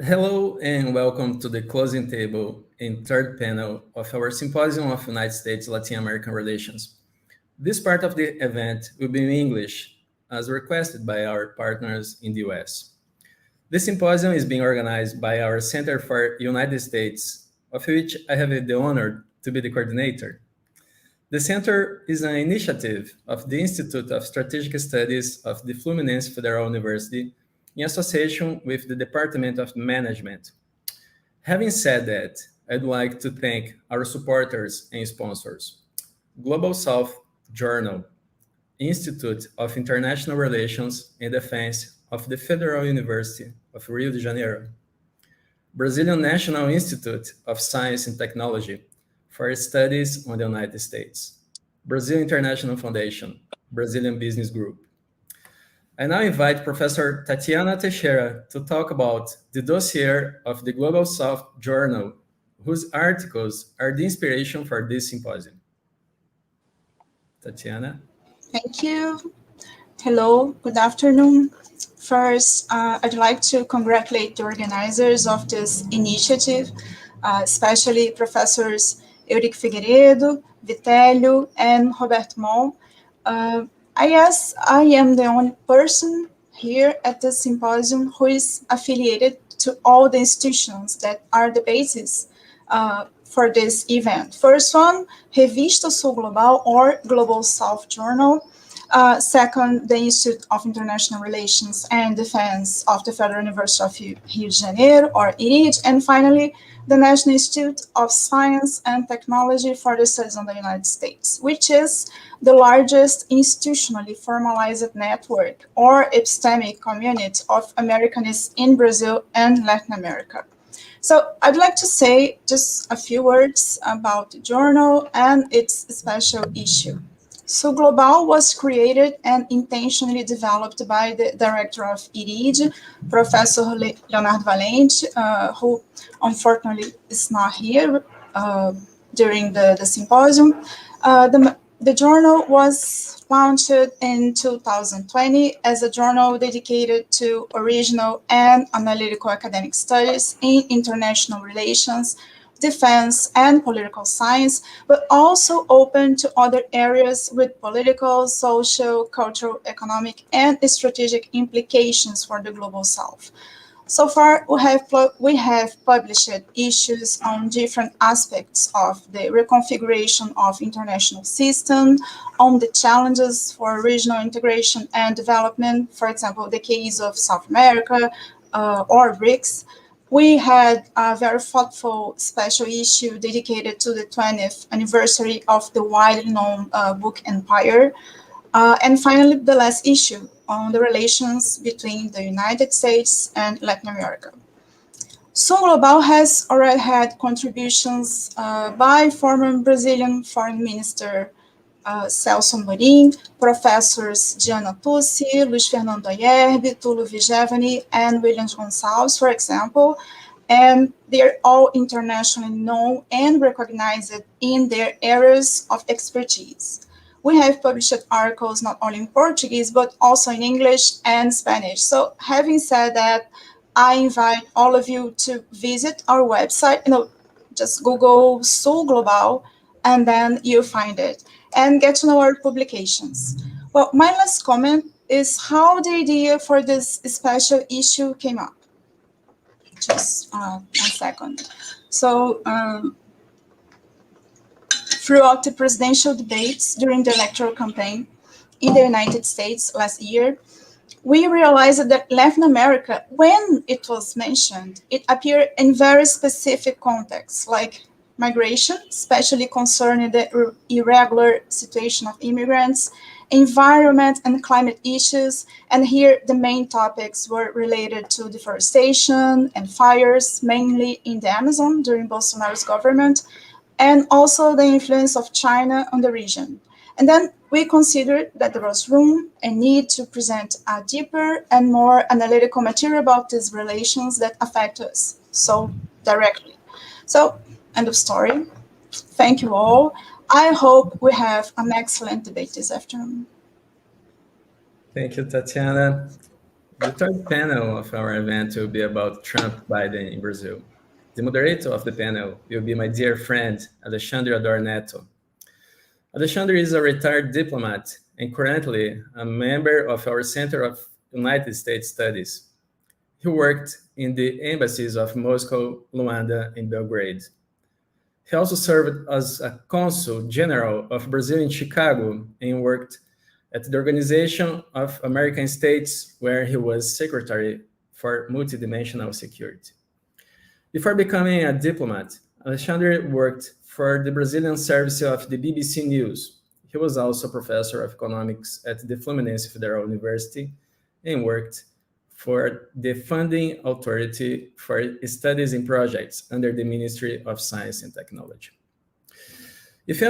Hello and welcome to the closing table and third panel of our Symposium of United States-Latin American Relations. This part of the event will be in English, as requested by our partners in the US. This symposium is being organized by our Center for United States, of which I have the honor to be the coordinator. The Center is an initiative of the Institute of Strategic Studies of the Fluminense Federal University in association with the Department of Management. Having said that, I'd like to thank our supporters and sponsors: Global South Journal, Institute of International Relations and Defense of the Federal University of Rio de Janeiro, Brazilian National Institute of Science and Technology for Studies on the United States, Brazil International Foundation, Brazilian Business Group. I now invite Professor Tatiana Teixeira to talk about the dossier of the Global South Journal, whose articles are the inspiration for this symposium. Tatiana. Thank you. Hello, good afternoon. First, I'd like to congratulate the organizers of this initiative, especially Professors Eurico Figueiredo, Vitelio, and Roberto Moll. I guess I am the only person here at this symposium who is affiliated to all the institutions that are the basis for this event. First one, Revista Sul Global or Global South Journal. Second, the Institute of International Relations and Defense of the Federal University of Rio de Janeiro, or IRID. And finally, the National Institute of Science and Technology for the Studies on the United States, which is the largest institutionally formalized network or epistemic community of Americanists in Brazil and Latin America. So I'd like to say just a few words about the journal and its special issue. So Global was created and intentionally developed by the director of IRID, Professor Leonardo Valente, who unfortunately is not here during the symposium. The journal was launched in 2020 as a journal dedicated to original and analytical academic studies in international relations, defense, and political science, but also open to other areas with political, social, cultural, economic, and strategic implications for the Global South. So far, we have published issues on different aspects of the reconfiguration of international system, on the challenges for regional integration and development, for example, the case of South America or BRICS. We had a very thoughtful special issue dedicated to the 20th anniversary of the widely known book Empire. And finally, the last issue on the relations between the United States and Latin America. Sul Global has already had contributions by former Brazilian Foreign Minister Celso Amorim, Professors Diana Tucci, Luiz Fernando Ayerbe, Túlio Vigevani, and Williams Gonçalves, for example, and they're all internationally known and recognized in their areas of expertise. We have published articles not only in Portuguese, but also in English and Spanish. So having said that, I invite all of you to visit our website, just Google Sul Global, and then you'll find it, and get to know our publications. Well, my last comment is how the idea for this special issue came up. Just 1 second. So, throughout the presidential debates during the electoral campaign in the United States last year, we realized that Latin America, when it was mentioned, it appeared in very specific contexts, like migration, especially concerning the irregular situation of immigrants, environment and climate issues, and here the main topics were related to deforestation and fires, mainly in the Amazon during Bolsonaro's government, and also the influence of China on the region. And then we considered that there was room and need to present a deeper and more analytical material about these relations that affect us so directly. So, end of story. Thank you all. I hope we have an excellent debate this afternoon. Thank you, Tatiana. The third panel of our event will be about Trump-Biden in Brazil. The moderator of the panel will be my dear friend, Alexandre Ador Neto. Alexandre is a retired diplomat and currently a member of our Center of United States Studies. He worked in the embassies of Moscow, Luanda, and Belgrade. He also served as a consul general of Brazil in Chicago and worked at the Organization of American States, where he was secretary for multidimensional security. Before becoming a diplomat, Alexandre worked for the Brazilian service of the BBC News. He was also professor of economics at the Fluminense Federal University and worked for the Funding Authority for Studies and Projects under the Ministry of Science and Technology. If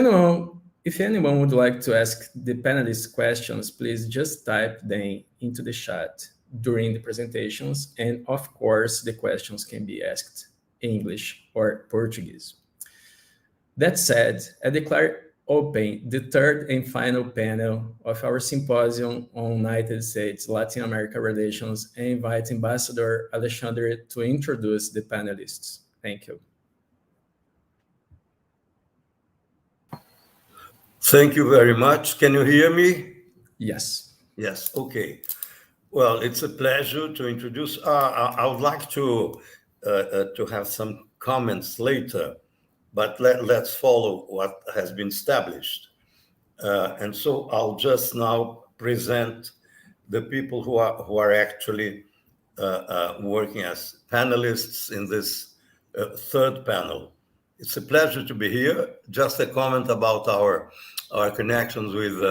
anyone would like to ask the panelists questions, please just type them into the chat during the presentations, and of course, the questions can be asked in English or Portuguese. That said, I declare open the third and final panel of our symposium on United States-Latin America relations and invite Ambassador Alexandre to introduce the panelists. Thank you. Thank you very much. Can you hear me? Yes. Yes, okay. Well, it's a pleasure to introduce. I would like to have some comments later, but let's follow what has been established. And so I'll just now present the people who are actually working as panelists in this third panel. It's a pleasure to be here. Just a comment about our connections with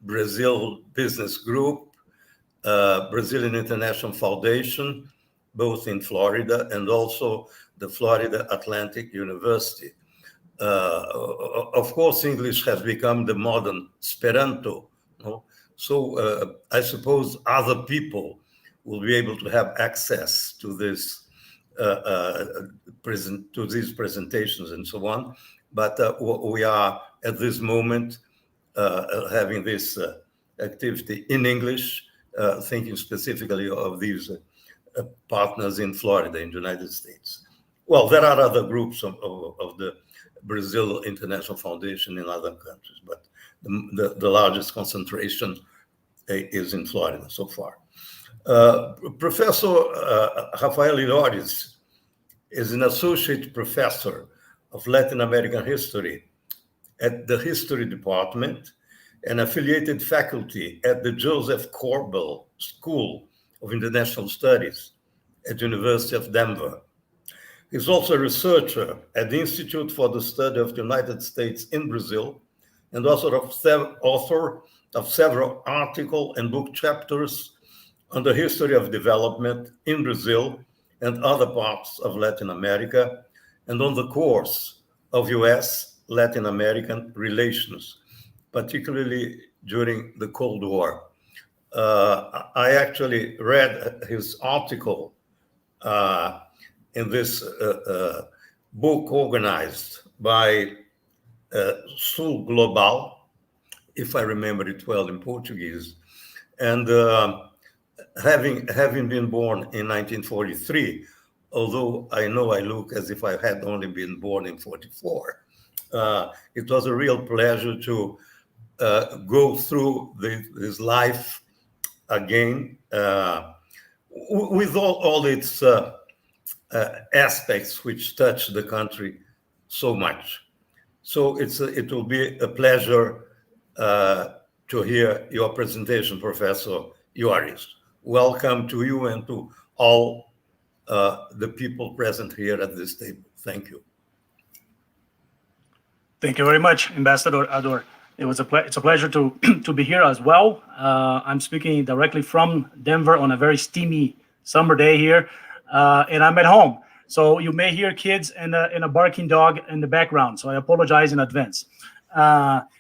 Brazil Business Group, Brazilian International Foundation, both in Florida, and also the Florida Atlantic University. Of course, English has become the modern Esperanto. No? So I suppose other people will be able to have access to this to these presentations and so on. But we are at this moment having this activity in English, thinking specifically of these partners in Florida, in the United States. Well, there are other groups of the Brazil International Foundation in other countries, but the largest concentration is in Florida so far. Professor Rafael Iores is an associate professor of Latin American history at the History Department and affiliated faculty at the Joseph Corbell School of International Studies at the University of Denver. He's also a researcher at the Institute for the Study of the United States in Brazil and author of several article and book chapters on the history of development in Brazil and other parts of Latin America, and on the course of US-Latin American relations, particularly during the Cold War. I actually read his article in this book organized by Sul Global, if I remember it well in Portuguese, and having been born in 1943, although I know I look as if I had only been born in 44, it was a real pleasure to go through his life again with all its aspects which touch the country so much. So it will be a pleasure to hear your presentation, Professor Iores. Welcome to you and to all the people present here at this table. Thank you. Thank you very much, Ambassador Ador. It's a pleasure to be here as well. I'm speaking directly from Denver on a very steamy summer day here, and I'm at home. So you may hear kids and a barking dog in the background. So I apologize in advance.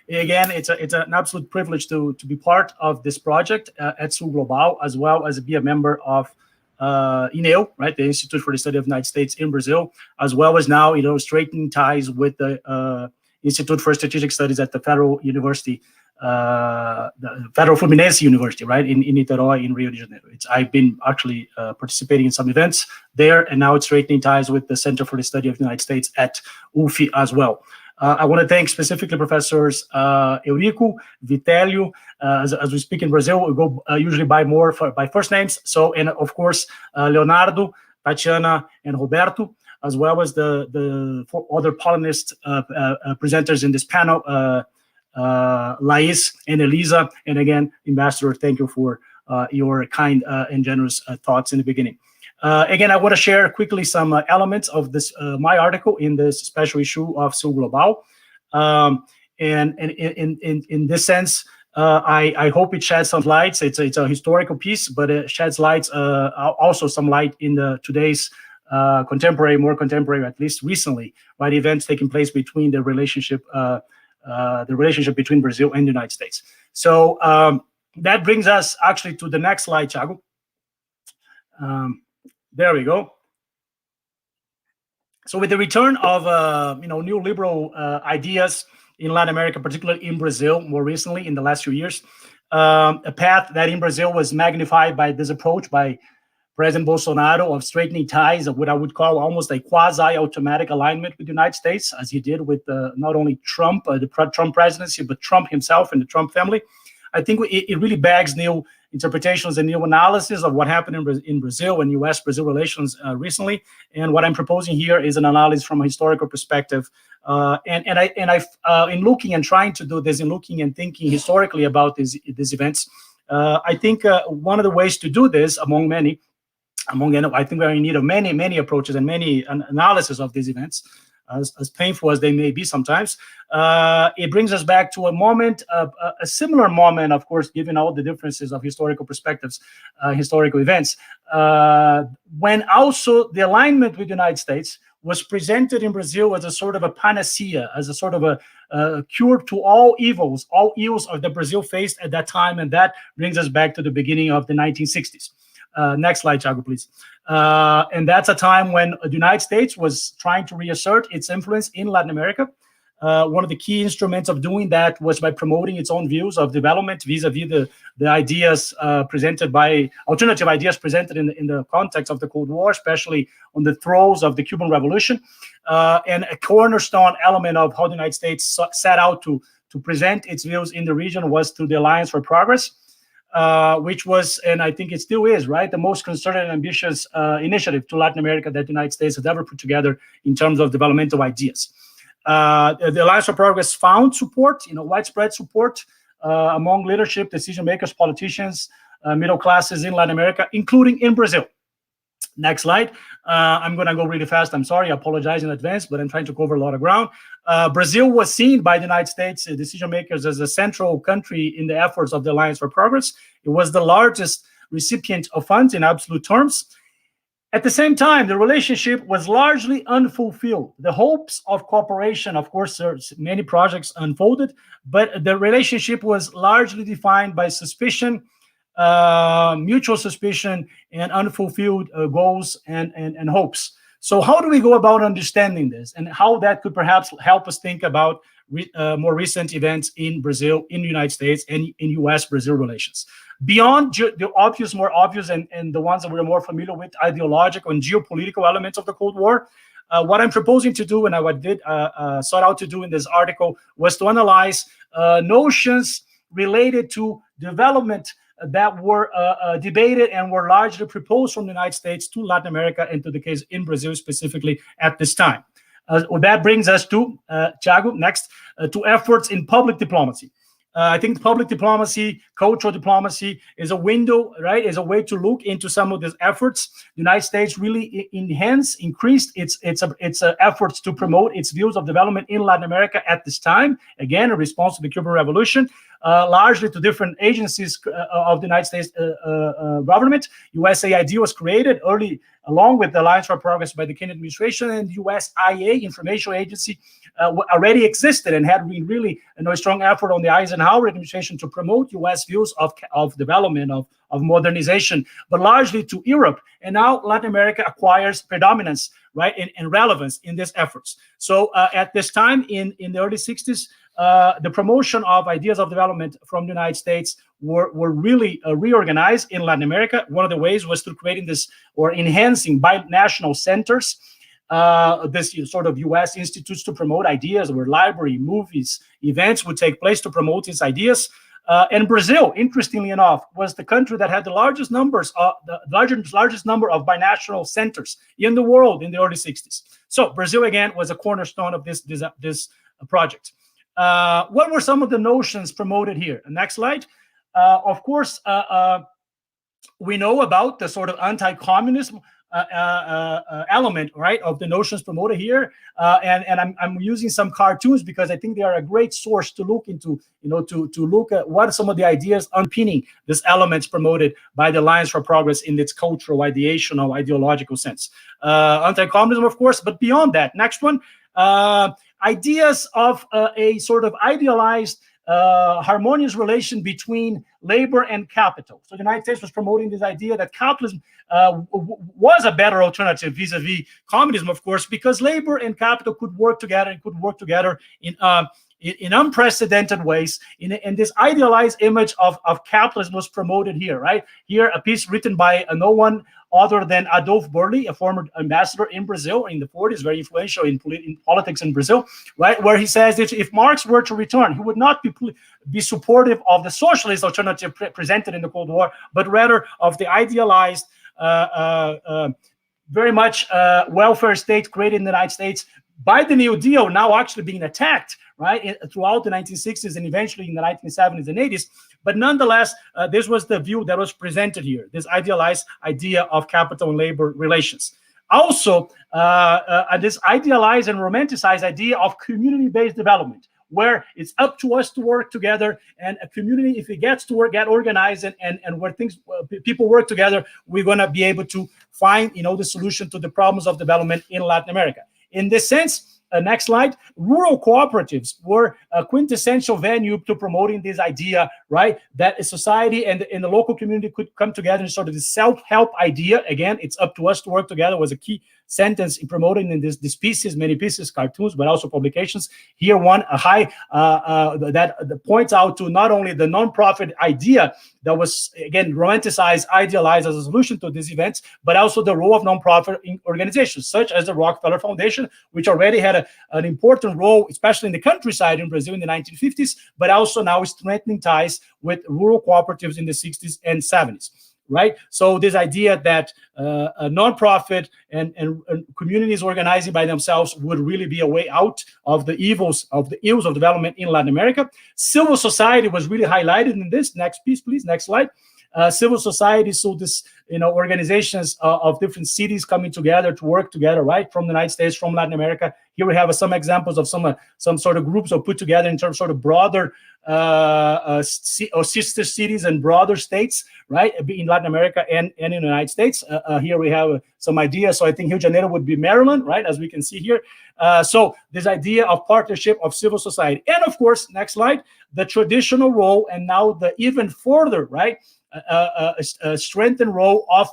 Again, it's an absolute privilege to be part of this project at Sul Global, as well as be a member of INEU, right, the Institute for the Study of the United States in Brazil, as well as now, straightening ties with the Institute for Strategic Studies at the Federal University, the Federal Fluminense University, right, in Niterói, in Rio de Janeiro. I've been actually participating in some events there, and now it's straightening ties with the Center for the Study of the United States at UFI as well. I want to thank specifically Professors Eurico, Vitelio. As we speak in Brazil, we go usually by first names. So, and of course, Leonardo, Tatiana, and Roberto, as well as the four other Polinist presenters in this panel, Lais and Elisa. And again, Ambassador, thank you for your kind and generous thoughts in the beginning. Again, I want to share quickly some elements of this my article in this special issue of Sul Global. And in this sense, I hope it sheds some lights. It's a historical piece, but it sheds lights, also some light in today's more contemporary, at least recently, right, events taking place between the relationship between Brazil and the United States. So that brings us actually to the next slide, Thiago. There we go. So with the return of new liberal ideas in Latin America, particularly in Brazil, more recently in the last few years, a path that in Brazil was magnified by this approach by President Bolsonaro of straightening ties, of what I would call almost a quasi-automatic alignment with the United States, as he did with not only Trump, the Trump presidency, but Trump himself and the Trump family. I think it really begs new interpretations and new analysis of what happened in Brazil and U.S.-Brazil relations recently. And what I'm proposing here is an analysis from a historical perspective. In looking and trying to do this, in looking and thinking historically about these events, I think one of the ways to do this, I think we're in need of many approaches and many analysis of these events, as painful as they may be sometimes. It brings us back to a moment, a similar moment, of course, given all the differences of historical perspectives, historical events, when also the alignment with the United States was presented in Brazil as a sort of a panacea, as a sort of a cure to all ills of the Brazil faced at that time. And that brings us back to the beginning of the 1960s. Next slide, Thiago, please. And that's a time when the United States was trying to reassert its influence in Latin America. One of the key instruments of doing that was by promoting its own views of development vis-a-vis the ideas presented by alternative ideas presented in the context of the Cold War, especially on the throes of the Cuban Revolution. And a cornerstone element of how the United States set out to present its views in the region was through the Alliance for Progress, which was, and I think it still is, right, the most concerted and ambitious initiative to Latin America that the United States has ever put together in terms of developmental ideas. The Alliance for Progress found support, widespread support among leadership, decision makers, politicians, middle classes in Latin America, including in Brazil. Next slide. I'm going to go really fast. I'm sorry. I apologize in advance, but I'm trying to cover a lot of ground. Brazil was seen by the United States decision makers as a central country in the efforts of the Alliance for Progress. It was the largest recipient of funds in absolute terms. At the same time, the relationship was largely unfulfilled. The hopes of cooperation, of course, many projects unfolded, but the relationship was largely defined by suspicion, mutual suspicion, and unfulfilled goals and hopes. So how do we go about understanding this, and how that could perhaps help us think about more recent events in Brazil, in the United States, and in U.S.-Brazil relations? Beyond the more obvious, and the ones that we're more familiar with, ideological and geopolitical elements of the Cold War, what I'm proposing to do, and I did sought out to do in this article, was to analyze notions related to development that were debated and were largely proposed from the United States to Latin America, and to the case in Brazil specifically at this time. That brings us to, Thiago, next, to efforts in public diplomacy. I think public diplomacy, cultural diplomacy is a window, right, is a way to look into some of these efforts. The United States really increased its efforts to promote its views of development in Latin America at this time, again, in response to the Cuban Revolution, largely to different agencies of the United States government. USAID was created early, along with the Alliance for Progress by the Kennedy administration, and USIA, Information Agency, already existed and had been really a strong effort on the Eisenhower Eisenhower administration to promote U.S. views of development, of modernization, but largely to Europe. And now Latin America acquires predominance, right, and relevance in these efforts. So at this time in the early 60s, the promotion of ideas of development from the United States were really reorganized in Latin America. One of the ways was through creating this or enhancing binational centers, this sort of U.S. institutes to promote ideas, where library, movies, events would take place to promote these ideas. And Brazil, interestingly enough, was the country that had the largest numbers, the largest number of binational centers in the world in the early 60s. So Brazil, again, was a cornerstone of this project. What were some of the notions promoted here? Next slide. Of course, we know about the sort of anti-communism element, right, of the notions promoted here, and I'm using some cartoons because I think they are a great source to look into, to look at what are some of the ideas underpinning these elements promoted by the Alliance for Progress in its cultural, ideational, ideological sense. Anti-communism, of course, but beyond that, next one, ideas of a sort of idealized harmonious relation between labor and capital. So the United States was promoting this idea that capitalism was a better alternative vis-a-vis communism, of course, because labor and capital could work together and could work together in unprecedented ways. And this idealized image of capitalism was promoted here, right? Here, a piece written by no one other than Adolphe Burley, a former ambassador in Brazil in the 40s, very influential in politics in Brazil, right? Where he says that if Marx were to return, he would not be supportive of the socialist alternative presented in the Cold War, but rather of the idealized, very much welfare state created in the United States by the New Deal, now actually being attacked, right, throughout the 1960s and eventually in the 1970s and 80s. But nonetheless, this was the view that was presented here, this idealized idea of capital and labor relations. Also, this idealized and romanticized idea of community-based development, where it's up to us to work together, and a community, if it gets to work, get organized, and where people work together, we're going to be able to find, the solution to the problems of development in Latin America. In this sense, next slide, rural cooperatives were a quintessential venue to promoting this idea, right, that a society and the local community could come together in sort of this self-help idea. Again, it's up to us to work together was a key sentence in promoting in these pieces, many pieces, cartoons, but also publications. Here one, a high, that points out to not only the nonprofit idea that was, again, romanticized, idealized as a solution to these events, but also the role of nonprofit organizations, such as the Rockefeller Foundation, which already had an important role, especially in the countryside in Brazil in the 1950s, but also now strengthening ties with rural cooperatives in the 60s and 70s. Right, so this idea that a nonprofit and communities organizing by themselves would really be a way out of the ills of development in Latin America. Civil society was really highlighted in this. Next piece, please. Next slide. Civil society, so this, organizations of different cities coming together to work together, right, from the United States, from Latin America. Here we have some examples of some sort of groups or put together in terms of sort of broader or sister cities and broader states, right, in Latin America and in the United States. Here we have some ideas. So I think Rio de Janeiro would be Maryland, right, as we can see here. So this idea of partnership of civil society. And of course, next slide, the traditional role and now the even further, right, a strengthened role of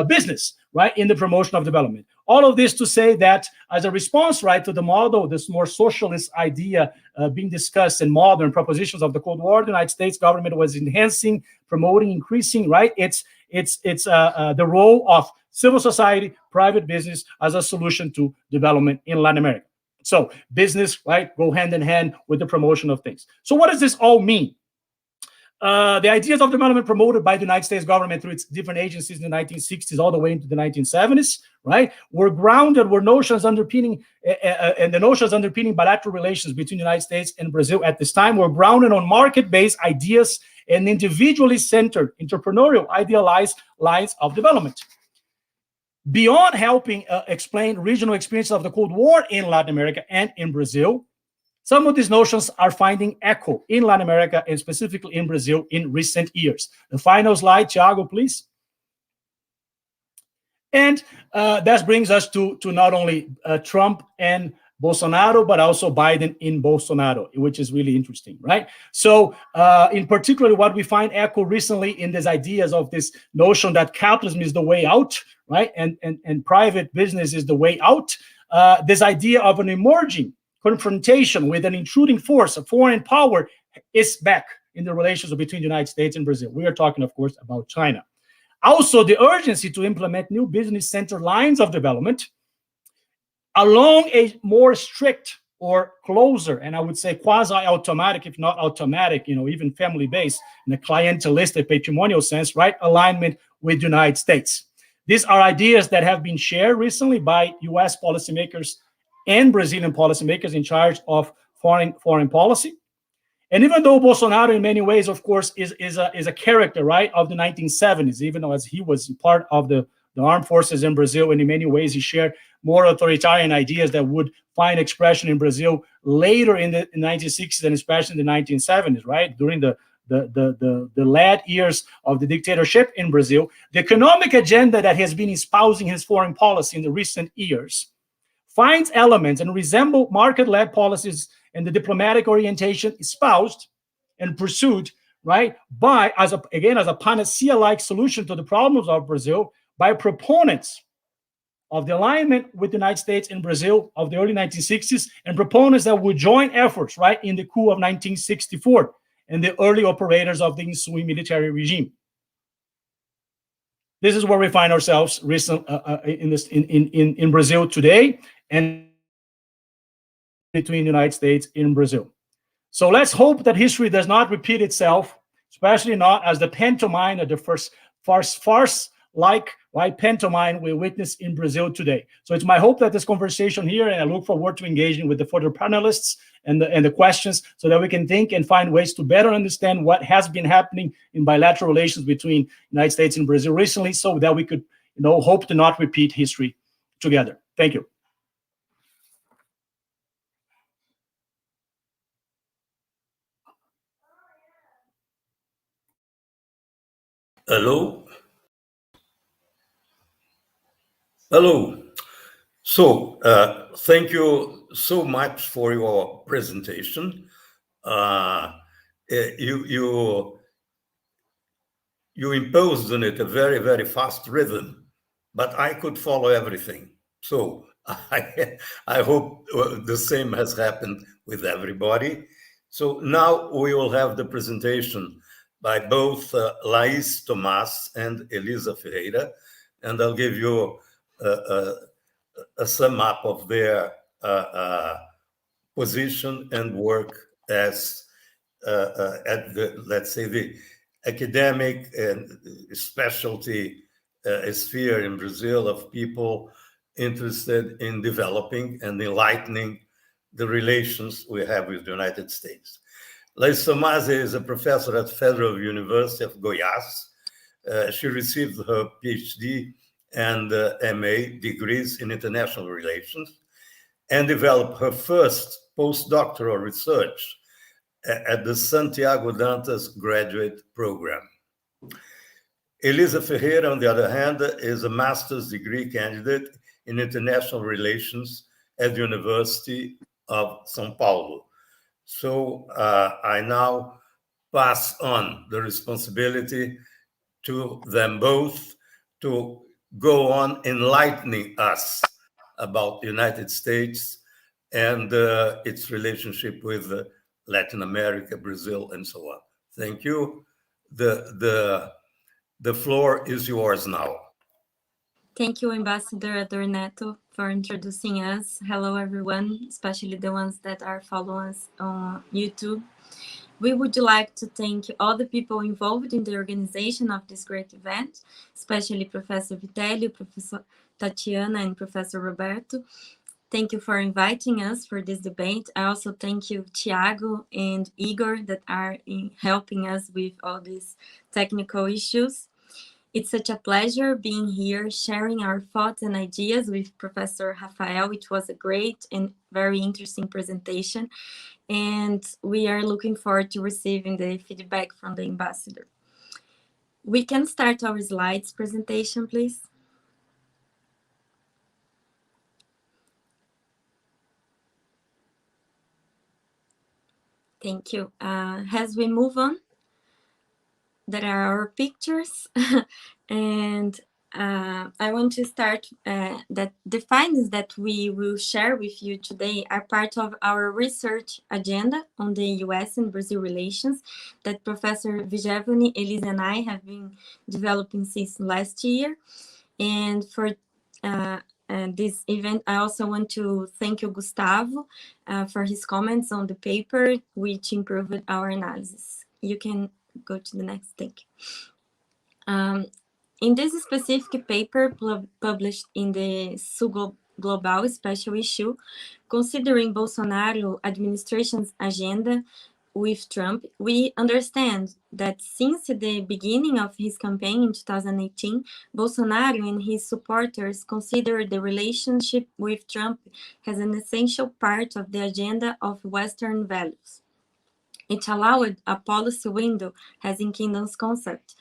business, right, in the promotion of development. All of this to say that as a response, right, to the model, this more socialist idea being discussed in modern propositions of the Cold War, the United States government was enhancing, promoting, increasing, right, it's the role of civil society, private business as a solution to development in Latin America. So business, right, go hand in hand with the promotion of things. So what does this all mean? The ideas of development promoted by the United States government through its different agencies in the 1960s all the way into the 1970s, right, were grounded, were notions underpinning, and the notions underpinning bilateral relations between the United States and Brazil at this time were grounded on market-based ideas and individually centered, entrepreneurial, idealized lines of development. Beyond helping explain regional experiences of the Cold War in Latin America and in Brazil, some of these notions are finding echo in Latin America and specifically in Brazil in recent years. The final slide, Thiago, please. And that brings us to not only Trump and Bolsonaro, but also Biden in Bolsonaro, which is really interesting, right? So in particular, what we find echo recently in these ideas of this notion that capitalism is the way out, right? And private business is the way out. This idea of an emerging confrontation with an intruding force, a foreign power, is back in the relations between the United States and Brazil. We are talking, of course, about China. Also, the urgency to implement new business-centered lines of development along a more strict or closer, and I would say quasi-automatic, if not automatic, even family-based, in a clientelistic, patrimonial sense, right, alignment with the United States. These are ideas that have been shared recently by U.S. policymakers and Brazilian policymakers in charge of foreign policy. And even though Bolsonaro, in many ways, of course, is a character, right, of the 1970s, even though as he was part of the armed forces in Brazil, and in many ways he shared more authoritarian ideas that would find expression in Brazil later in the 1960s and especially in the 1970s, right, during the late years of the dictatorship in Brazil. The economic agenda that has been espousing his foreign policy in the recent years finds elements and resemble market-led policies and the diplomatic orientation espoused and pursued, right, by, as a panacea-like solution to the problems of Brazil by proponents of the alignment with the United States and Brazil of the early 1960s, and proponents that would join efforts, right, in the coup of 1964 and the early operators of the ensuing military regime. This is where we find ourselves in Brazil today, and between the United States and Brazil. So let's hope that history does not repeat itself, especially not as the pantomime or the first farce-like, right, pantomime we witness in Brazil today. So it's my hope that this conversation here, and I look forward to engaging with the further panelists and the questions, so that we can think and find ways to better understand what has been happening in bilateral relations between the United States and Brazil recently, so that we could, hope to not repeat history together. Thank you. Hello? Hello. So, thank you so much for your presentation. You imposed on it a very, very fast rhythm, but I could follow everything. So I hope the same has happened with everybody. So now we will have the presentation by both Lais Thomaz and Elisa Ferreira, and I'll give you a sum up of their position and work as at the, let's say, the academic and specialty sphere in Brazil of people interested in developing and enlightening the relations we have with the United States. Lais Thomaz is a professor at Federal University of Goiás. She received her PhD and MA degrees in international relations and developed her first postdoctoral research at the Santiago Dantas graduate program. Elisa Ferreira, on the other hand, is a master's degree candidate in international relations at the University of São Paulo. So I now pass on the responsibility to them both to go on enlightening us about the United States and its relationship with Latin America, Brazil, and so on. Thank you. The floor is yours now. Thank you, Ambassador Adornato, for introducing us. Hello, everyone, especially the ones that are following us on YouTube. We would like to thank all the people involved in the organization of this great event, especially Professor Vitelio, Professor Tatiana, and Professor Roberto. Thank you for inviting us for this debate. I also thank you, Thiago and Igor, that are helping us with all these technical issues. It's such a pleasure being here, sharing our thoughts and ideas with Professor Rafael. It was a great and very interesting presentation, and we are looking forward to receiving the feedback from the ambassador. We can start our slides presentation, please. Thank you. As we move on, there are our pictures, and I want to start that the findings that we will share with you today are part of our research agenda on the US and Brazil relations that Professor Vijayavani, Elisa, and I have been developing since last year. And for this event, I also want to thank you, Gustavo, for his comments on the paper, which improved our analysis. You can go to the next, thank you. In this specific paper published in the Sul Global special issue, considering Bolsonaro administration's agenda with Trump, we understand that since the beginning of his campaign in 2018, Bolsonaro and his supporters consider the relationship with Trump as an essential part of the agenda of Western values. It allowed a policy window, as in Kingdom's concept,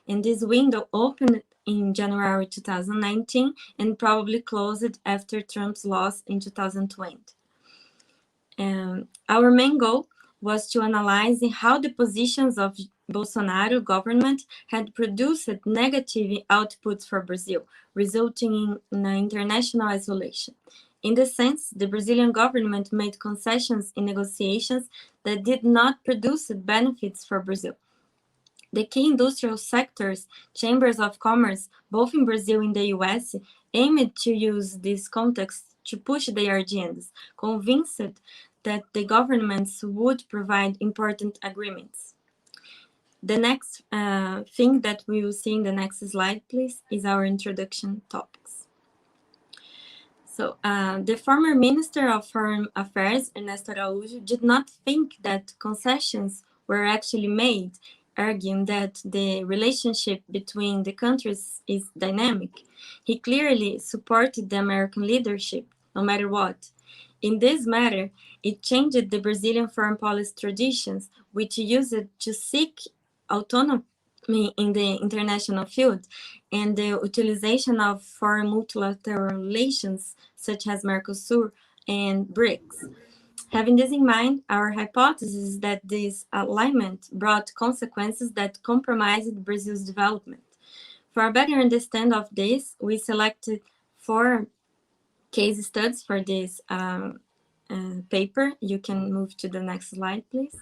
and this window opened in January 2019 and probably closed after Trump's loss in 2020. Our main goal was to analyze how the positions of Bolsonaro government had produced negative outputs for Brazil, resulting in international isolation. In this sense, the Brazilian government made concessions in negotiations that did not produce benefits for Brazil. The key industrial sectors, chambers of commerce, both in Brazil and the US, aimed to use this context to push their agendas, convinced that the governments would provide important agreements. The next thing that we will see in the next slide, please, is our introduction topics. So the former Minister of Foreign Affairs, Ernesto Araújo, did not think that concessions were actually made, arguing that the relationship between the countries is dynamic. He clearly supported the American leadership, no matter what. In this matter, it changed the Brazilian foreign policy traditions, which used to seek autonomy in the international field and the utilization of foreign multilateral relations, such as Mercosur and BRICS. Having this in mind, our hypothesis is that this alignment brought consequences that compromised Brazil's development. For a better understanding of this, we selected 4 case studies for this paper. You can move to the next slide, please.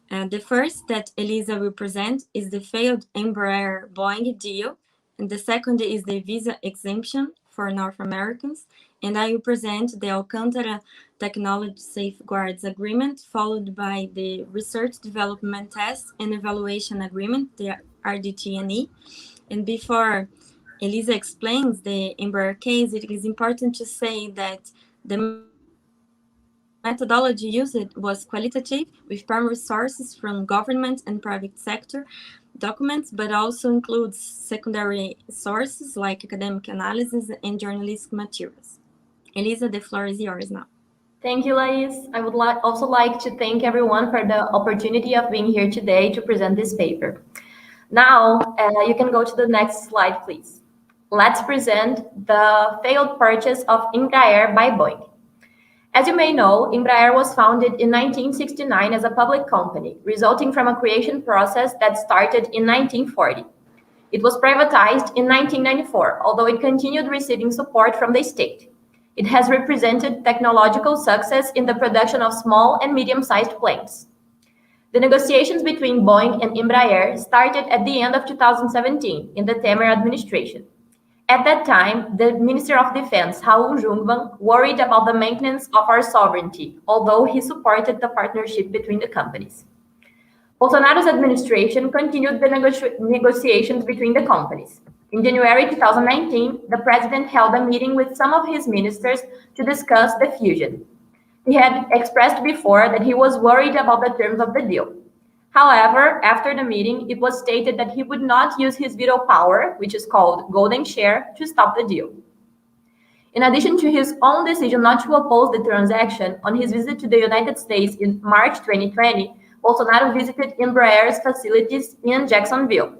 The first that Elisa will present is the failed Embraer-Boeing deal, and the second is the visa exemption for North Americans, and I will present the Alcântara Technology Safeguards Agreement, followed by the Research Development Test and Evaluation Agreement, the RDT&E. And before Elisa explains the Embraer case, it is important to say that the methodology used was qualitative, with primary sources from government and private sector documents, but also includes secondary sources like academic analysis and journalistic materials. Elisa, the floor is yours now. Thank you, Lais. I would also like to thank everyone for the opportunity of being here today to present this paper. Now, you can go to the next slide, please. Let's present the failed purchase of Embraer by Boeing. As you may know, Embraer was founded in 1969 as a public company, resulting from a creation process that started in 1940. It was privatized in 1994, although it continued receiving support from the state. It has represented technological success in the production of small and medium-sized planes. The negotiations between Boeing and Embraer started at the end of 2017 in the Temer administration. At that time, the Minister of Defense, Raul Jungmann, worried about the maintenance of our sovereignty, although he supported the partnership between the companies. Bolsonaro's administration continued the negotiations between the companies. In January 2019, the president held a meeting with some of his ministers to discuss the fusion. He had expressed before that he was worried about the terms of the deal. However, after the meeting, it was stated that he would not use his veto power, which is called golden share, to stop the deal. In addition to his own decision not to oppose the transaction, on his visit to the United States in March 2020, Bolsonaro visited Embraer's facilities in Jacksonville.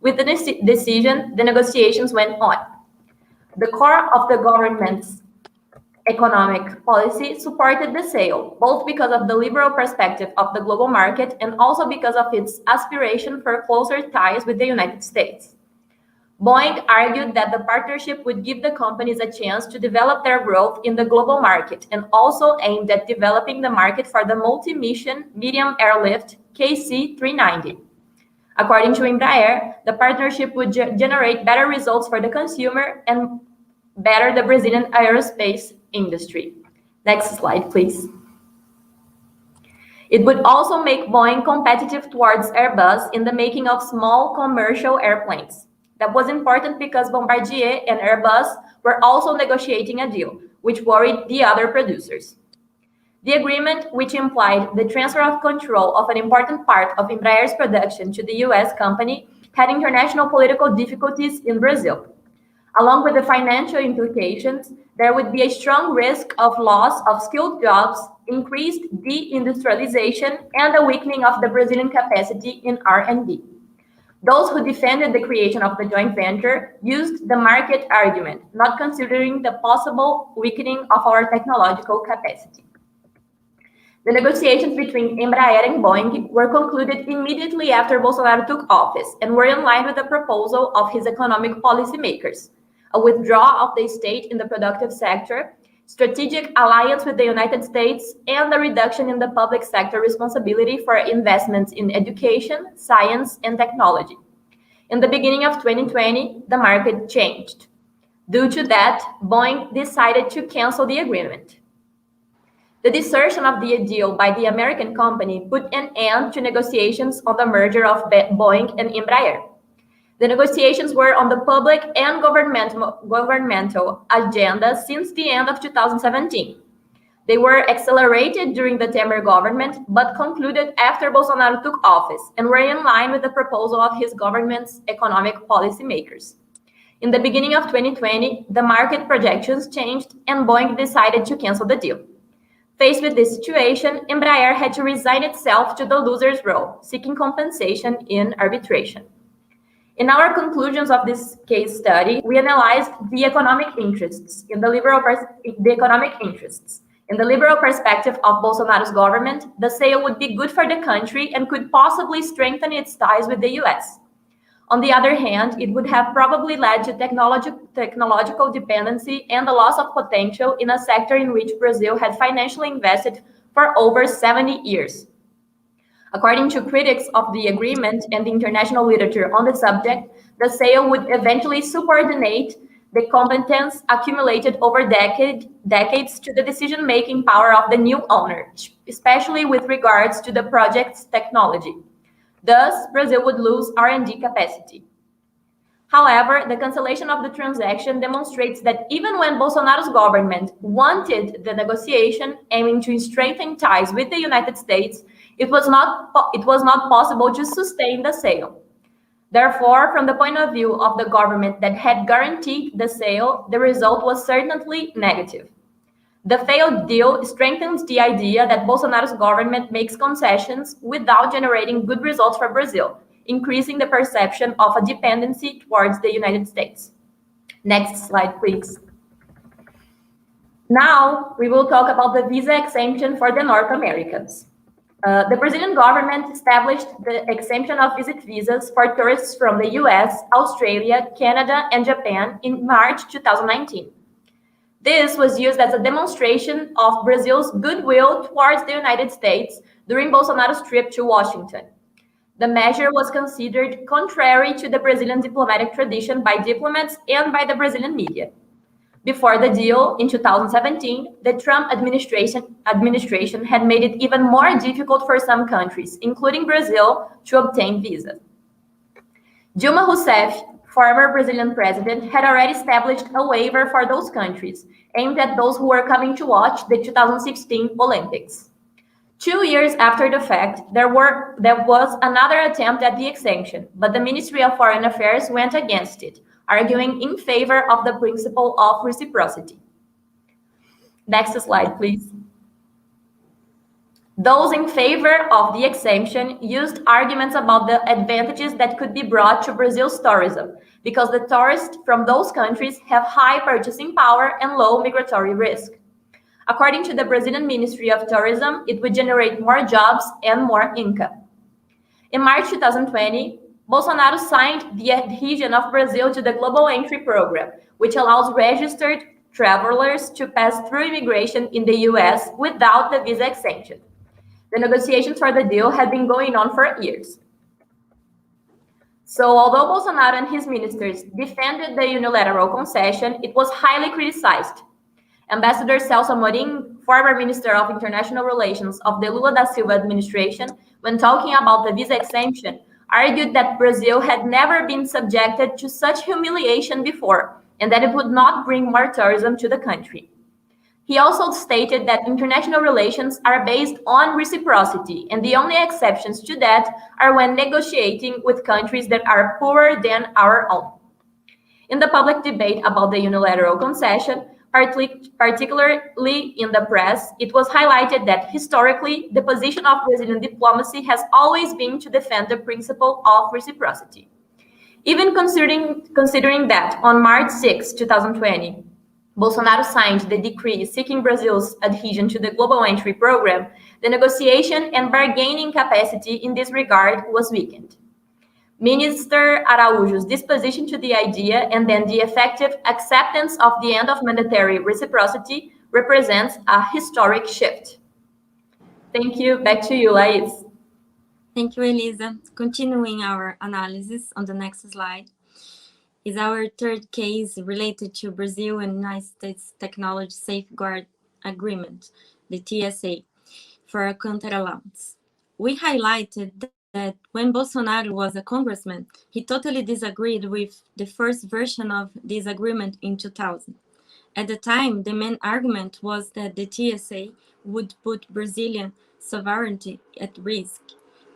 With the decision, the negotiations went on. The core of the government's economic policy supported the sale, both because of the liberal perspective of the global market and also because of its aspiration for closer ties with the United States. Boeing argued that the partnership would give the companies a chance to develop their growth in the global market and also aimed at developing the market for the multi-mission medium airlift KC-390. According to Embraer, the partnership would generate better results for the consumer and better the Brazilian aerospace industry. Next slide, please. It would also make Boeing competitive towards Airbus in the making of small commercial airplanes. That was important because Bombardier and Airbus were also negotiating a deal, which worried the other producers. The agreement, which implied the transfer of control of an important part of Embraer's production to the US company, had international political difficulties in Brazil. Along with the financial implications, there would be a strong risk of loss of skilled jobs, increased deindustrialization, and a weakening of the Brazilian capacity in R&D. Those who defended the creation of the joint venture used the market argument, not considering the possible weakening of our technological capacity. The negotiations between Embraer and Boeing were concluded immediately after Bolsonaro took office and were in line with the proposal of his economic policymakers: a withdrawal of the state in the productive sector, strategic alliance with the United States, and a reduction in the public sector responsibility for investments in education, science, and technology. In the beginning of 2020, the market changed. Due to that, Boeing decided to cancel the agreement. The desertion of the deal by the American company put an end to negotiations on the merger of Boeing and Embraer. The negotiations were on the public and governmental agenda since the end of 2017. They were accelerated during the Temer government, but concluded after Bolsonaro took office and were in line with the proposal of his government's economic policymakers. In the beginning of 2020, the market projections changed and Boeing decided to cancel the deal. Faced with this situation, Embraer had to resign itself to the loser's role, seeking compensation in arbitration. In our conclusions of this case study, we analyzed the economic interests. In the liberal perspective of Bolsonaro's government, the sale would be good for the country and could possibly strengthen its ties with the US. On the other hand, it would have probably led to technological dependency and the loss of potential in a sector in which Brazil had financially invested for over 70 years. According to critics of the agreement and the international literature on the subject, the sale would eventually subordinate the competence accumulated over decades to the decision-making power of the new owner, especially with regards to the project's technology. Thus, Brazil would lose R&D capacity. However, the cancellation of the transaction demonstrates that even when Bolsonaro's government wanted the negotiation aiming to strengthen ties with the United States, it was not possible to sustain the sale. Therefore, from the point of view of the government that had guaranteed the sale, the result was certainly negative. The failed deal strengthens the idea that Bolsonaro's government makes concessions without generating good results for Brazil, increasing the perception of a dependency towards the United States. Next slide, please. Now, we will talk about the visa exemption for the North Americans. The Brazilian government established the exemption of visit visas for tourists from the US, Australia, Canada, and Japan in March 2019. This was used as a demonstration of Brazil's goodwill towards the United States during Bolsonaro's trip to Washington. The measure was considered contrary to the Brazilian diplomatic tradition by diplomats and by the Brazilian media. Before the deal, in 2017, the Trump administration had made it even more difficult for some countries, including Brazil, to obtain visas. Dilma Rousseff, former Brazilian president, had already established a waiver for those countries, aimed at those who were coming to watch the 2016 Olympics. 2 years after the fact, there was another attempt at the exemption, but the Ministry of Foreign Affairs went against it, arguing in favor of the principle of reciprocity. Next slide, please. Those in favor of the exemption used arguments about the advantages that could be brought to Brazil's tourism, because the tourists from those countries have high purchasing power and low migratory risk. According to the Brazilian Ministry of Tourism, it would generate more jobs and more income. In March 2020, Bolsonaro signed the adhesion of Brazil to the Global Entry Program, which allows registered travelers to pass through immigration in the US without the visa exemption. The negotiations for the deal had been going on for years. So although Bolsonaro and his ministers defended the unilateral concession, it was highly criticized. Ambassador Celso Amorim, former Minister of International Relations of the Lula da Silva administration, when talking about the visa exemption, argued that Brazil had never been subjected to such humiliation before, and that it would not bring more tourism to the country. He also stated that international relations are based on reciprocity, and the only exceptions to that are when negotiating with countries that are poorer than our own. In the public debate about the unilateral concession, particularly in the press, it was highlighted that historically, the position of Brazilian diplomacy has always been to defend the principle of reciprocity. Even considering that on March 6, 2020, Bolsonaro signed the decree seeking Brazil's adhesion to the Global Entry Program, the negotiation and bargaining capacity in this regard was weakened. Minister Araújo's disposition to the idea and then the effective acceptance of the end of mandatory reciprocity represents a historic shift. Thank you. Back to you, Lais. Thank you, Elisa. Continuing our analysis on the next slide is our third case related to Brazil and United States Technology Safeguard Agreement, the TSA, for Alcântara loans. We highlighted that when Bolsonaro was a congressman, he totally disagreed with the first version of this agreement in 2000. At the time, the main argument was that the TSA would put Brazilian sovereignty at risk.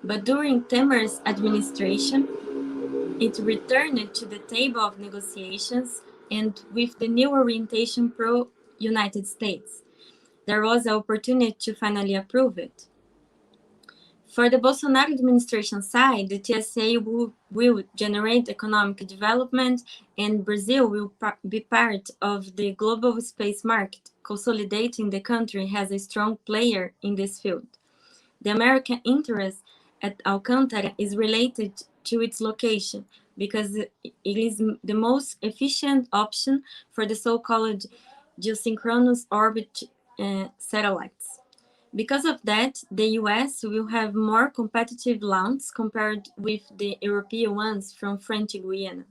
But during Temer's administration, it returned to the table of negotiations, and with the new orientation pro-United States, there was an opportunity to finally approve it. For the Bolsonaro administration side, the TSA will generate economic development, and Brazil will be part of the global space market, consolidating the country as a strong player in this field. The American interest at Alcântara is related to its location because it is the most efficient option for the so-called geosynchronous orbit satellites. Because of that, the US will have more competitive launches compared with the European ones from French Guiana.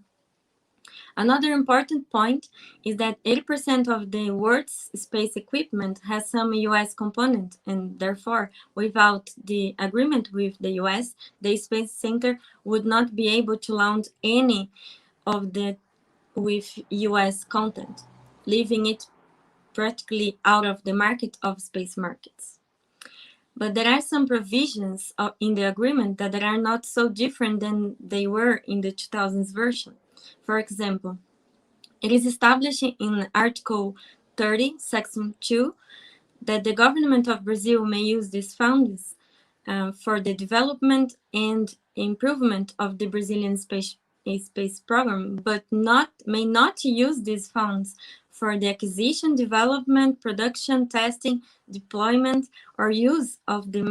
Another important point is that 80% of the world's space equipment has some US component, and therefore, without the agreement with the US, the Space Center would not be able to launch any of the with US content, leaving it practically out of the market of space markets. But there are some provisions in the agreement that are not so different than they were in the 2000s version. For example, it is established in Article 30, Section 2, that the government of Brazil may use these funds for the development and improvement of the Brazilian space program, but may not use these funds for the acquisition, development, production, testing, deployment, or use of the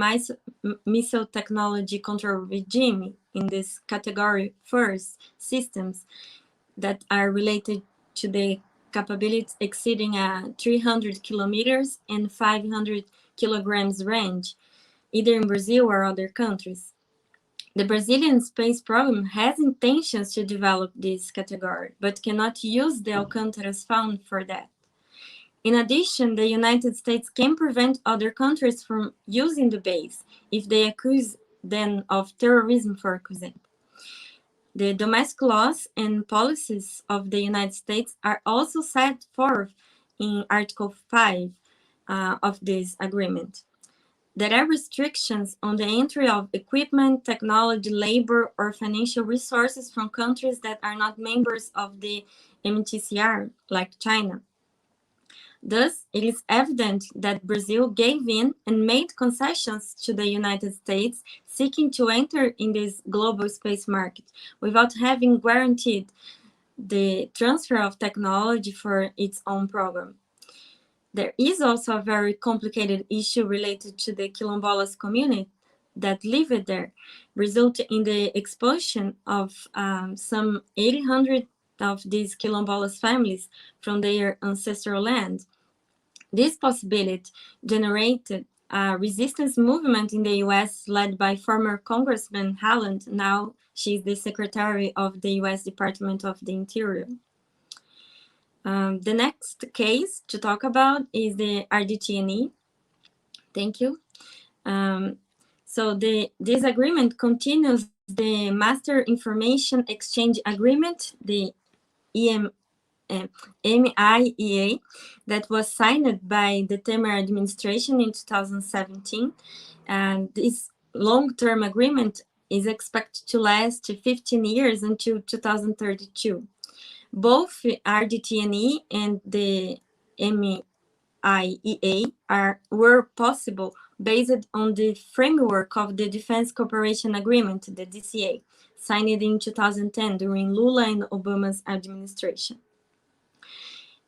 missile technology control regime in this category first systems that are related to the capabilities exceeding 300 kilometers and 500 kilograms range, either in Brazil or other countries. The Brazilian space program has intentions to develop this category, but cannot use the Alcântara's fund for that. In addition, the United States can prevent other countries from using the base if they accuse them of terrorism, for example. The domestic laws and policies of the United States are also set forth in Article 5 of this agreement. There are restrictions on the entry of equipment, technology, labor, or financial resources from countries that are not members of the MTCR, like China. Thus, it is evident that Brazil gave in and made concessions to the United States seeking to enter in this global space market without having guaranteed the transfer of technology for its own program. There is also a very complicated issue related to the Quilombolas community that live there, resulting in the expulsion of some 800 of these Quilombolas families from their ancestral land. This possibility generated a resistance movement in the US led by former Congressman Haaland. Now she's the Secretary of the US Department of the Interior. The next case to talk about is the RDT&E. Thank you. So this agreement continues the Master Information Exchange Agreement, the MEIEA, that was signed by the Temer administration in 2017. And this long-term agreement is expected to last 15 years until 2032. Both RDT&E and the MEIEA were possible based on the framework of the Defense Cooperation Agreement, the DCA, signed in 2010 during Lula and Obama's administration.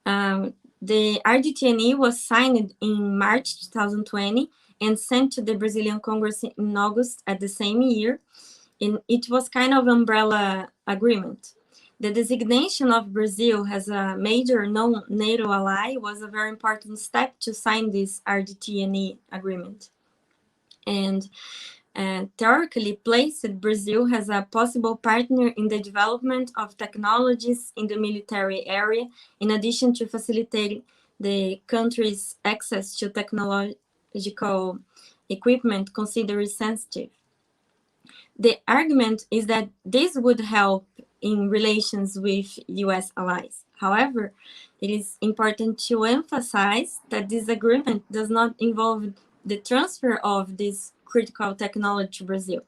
The RDT&E was signed in March 2020 and sent to the Brazilian Congress in August at the same year, and it was kind of an umbrella agreement. The designation of Brazil as a major non-NATO ally was a very important step to sign this RDT&E agreement, and theoretically placed Brazil as a possible partner in the development of technologies in the military area, in addition to facilitating the country's access to technological equipment considered sensitive. The argument is that this would help in relations with US allies. However, it is important to emphasize that this agreement does not involve the transfer of this critical technology to Brazil,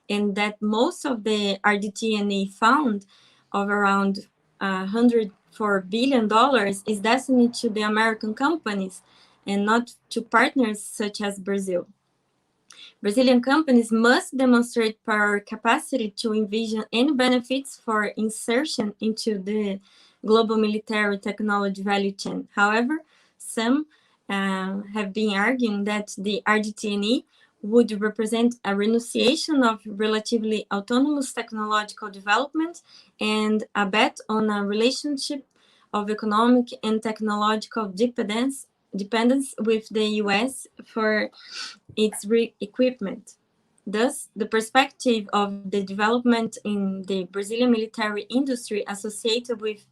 and that most of the RDT&E fund of around $104 billion is destined to the American companies and not to partners such as Brazil. Brazilian companies must demonstrate prior capacity to envision any benefits for insertion into the global military technology value chain. However, some have been arguing that the RDT&E would represent a renunciation of relatively autonomous technological development and a bet on a relationship of economic and technological dependence with the US for its equipment. Thus, the perspective of the development in the Brazilian military industry associated with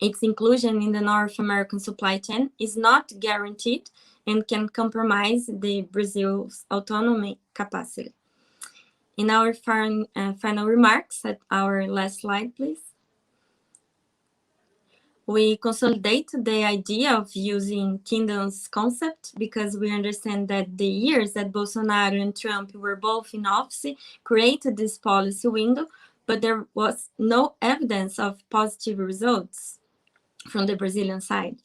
its inclusion in the North American supply chain is not guaranteed and can compromise the Brazil's autonomy capacity. In our final remarks, at our last slide, please. We consolidate the idea of using kingdoms concept because we understand that the years that Bolsonaro and Trump were both in office created this policy window, but there was no evidence of positive results from the Brazilian side.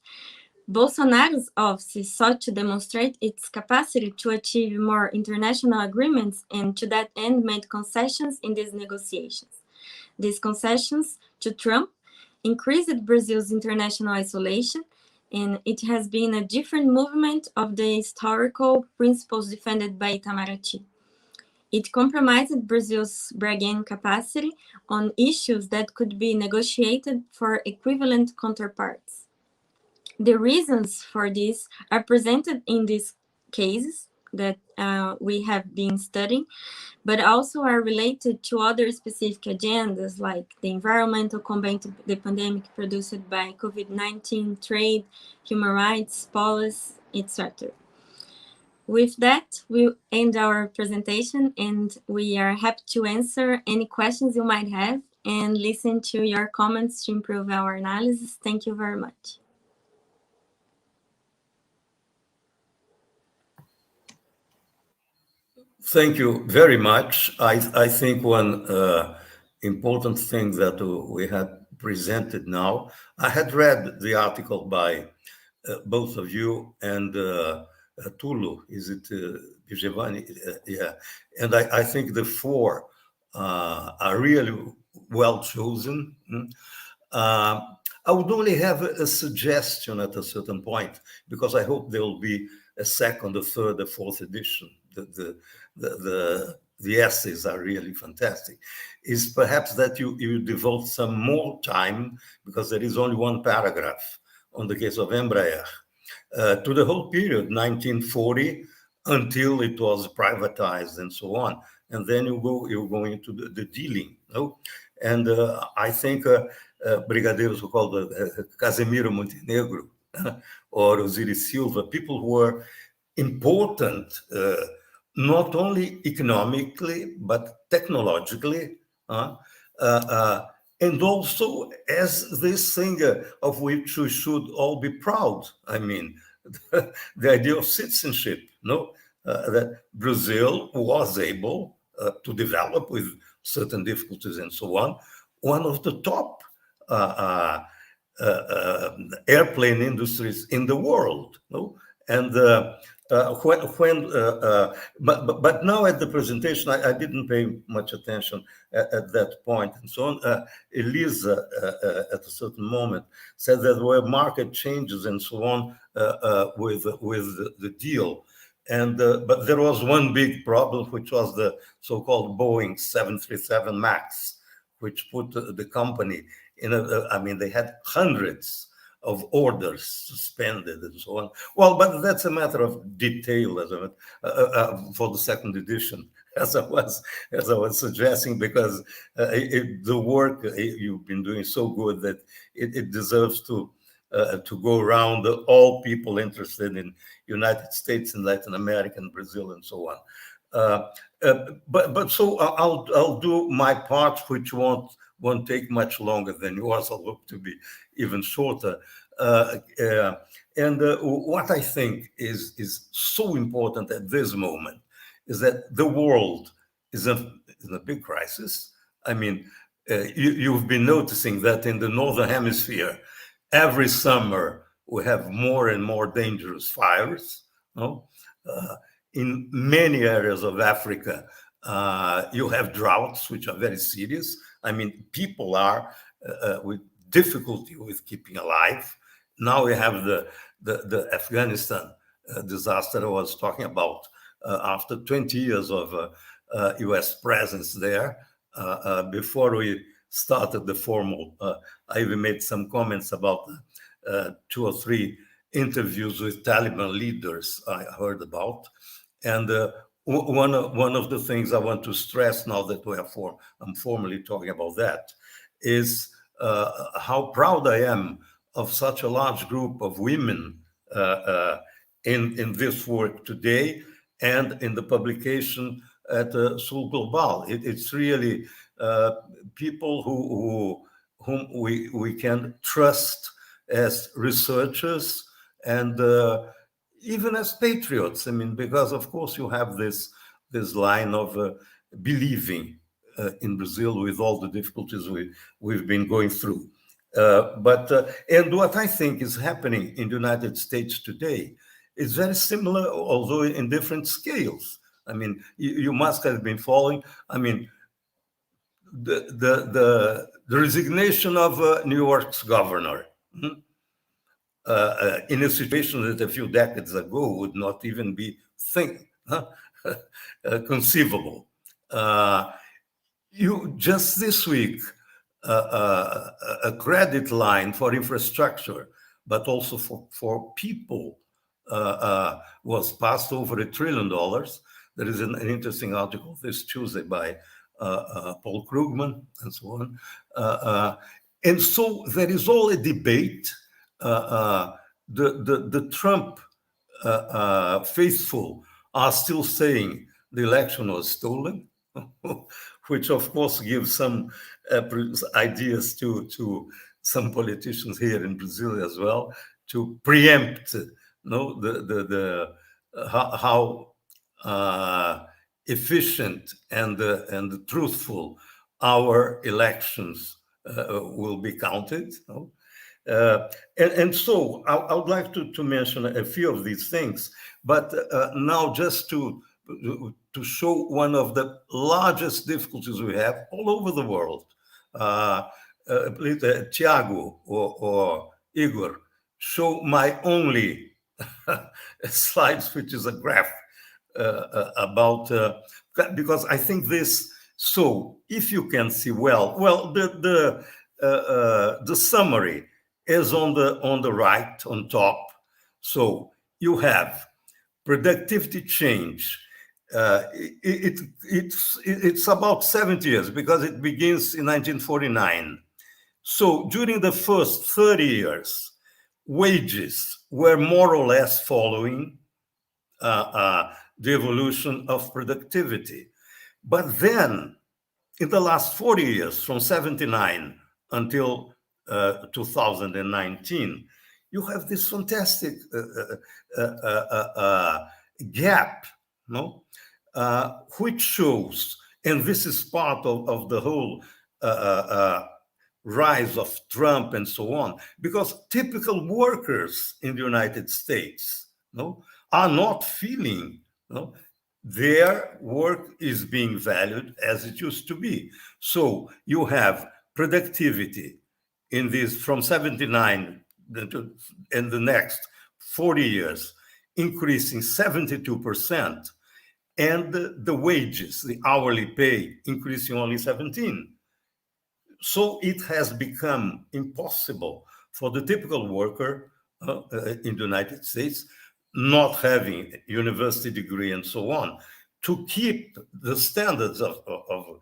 Bolsonaro's office sought to demonstrate its capacity to achieve more international agreements and to that end made concessions in these negotiations. These concessions to Trump increased Brazil's international isolation, and it has been a different movement of the historical principles defended by Itamaraty. It compromised Brazil's bargaining capacity on issues that could be negotiated for equivalent counterparts. The reasons for this are presented in these cases that we have been studying, but also are related to other specific agendas like the environmental combat to the pandemic produced by COVID-19, trade, human rights, policy, etc. With that, we'll end our presentation, and we are happy to answer any questions you might have and listen to your comments to improve our analysis. Thank you very much. Thank you very much. I think one important thing that we have presented now, I had read the article by both of you and Tulu, is it Giovanni? Yeah, and I think the four are really well chosen. I would only have a suggestion at a certain point, because I hope there will be a second, a third, a fourth edition. The essays are really fantastic. Is perhaps that you devote some more time, because there is only one paragraph on the case of Embraer, to the whole period, 1940, until it was privatized and so on. And then you go into the dealing. No? And I think brigadeiros who called Casemiro Montenegro or Osiris Silva, people who were important, not only economically, but technologically, and also as this thing of which we should all be proud. I mean, the idea of citizenship, no? That Brazil was able to develop with certain difficulties and so on, one of the top airplane industries in the world, no? And but now at the presentation, I didn't pay much attention at that point and so on. Elisa, at a certain moment, said that there were market changes and so on with the deal. And but there was one big problem, which was the so-called Boeing 737 MAX, which put the company in I mean, they had hundreds of orders suspended and so on. Well, but that's a matter of detail for the second edition, as I was suggesting, because the work you've been doing is so good that it deserves to go around all people interested in United States and Latin America and Brazil and so on. But so I'll do my part, which won't take much longer than yours. I'll hope to be even shorter. And what I think is so important at this moment is that the world is in a big crisis. I mean, you've been noticing that in the Northern Hemisphere, every summer we have more and more dangerous fires. No? In many areas of Africa, you have droughts, which are very serious. I mean, people are with difficulty with keeping alive. Now we have the Afghanistan disaster I was talking about. After 20 years of US presence there, before we started the formal, I even made some comments about 2 or 3 interviews with Taliban leaders I heard about. And one of the things I want to stress now that I'm formally talking about that is how proud I am of such a large group of women in this work today and in the publication at Sul Global. It's really people whom we can trust as researchers and even as patriots. I mean, because of course you have this line of believing in Brazil with all the difficulties we've been going through. And what I think is happening in the United States today is very similar, although in different scales. I mean, you must have been following. I mean, the resignation of New York's governor in a situation that a few decades ago would not even be conceivable. You just this week, a credit line for infrastructure, but also for people, was passed over $1 trillion. There is an interesting article this Tuesday by Paul Krugman and so on. And so there is all a debate. The Trump faithful are still saying the election was stolen, which of course gives some ideas to some politicians here in Brazil as well, to preempt how efficient and truthful our elections will be counted. And so I would like to mention a few of these things, but now just to show one of the largest difficulties we have all over the world. please, Tiago or Igor, show my only slides, which is a graph about, because I think this, so if you can see well, the summary is on the right, on top. So you have productivity change. It's about 70 years because it begins in 1949. So during the first 30 years, wages were more or less following the evolution of productivity. But then, in the last 40 years, from 79 until 2019, you have this fantastic gap, no? Which shows, and this is part of the whole rise of Trump and so on, because typical workers in the United States, no, are not feeling, no, their work is being valued as it used to be. So you have productivity in this from 79 to, in the next 40 years, increasing 72%, and the wages, the hourly pay, increasing only 17%. So it has become impossible for the typical worker in the United States, not having a university degree and so on, to keep the standards of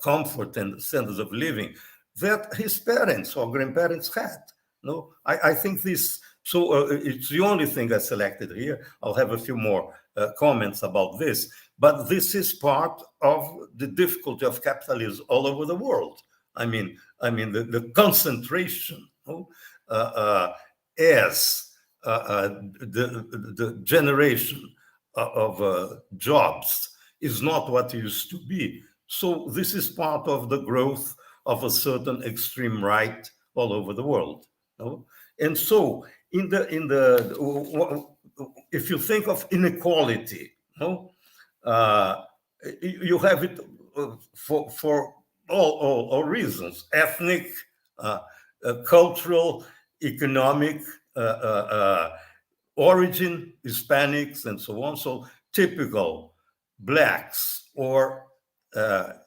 comfort and standards of living that his parents or grandparents had. No, I think this, so it's the only thing I selected here. I'll have a few more comments about this, but this is part of the difficulty of capitalism all over the world. I mean, the concentration, no? As the generation of jobs is not what it used to be. So this is part of the growth of a certain extreme right all over the world. No? And so if you think of inequality, no? You have it for all reasons: ethnic, cultural, economic, origin, Hispanics, and so on. So typical Blacks or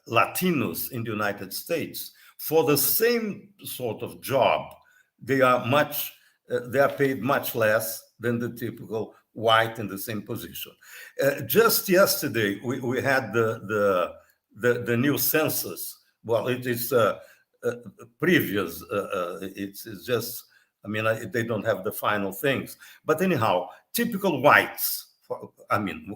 Latinos in the United States, for the same sort of job, they are paid much less than the typical white in the same position. Just yesterday, we had the new census. Well, it is previous. It's just, I mean, they don't have the final things. But anyhow, typical whites,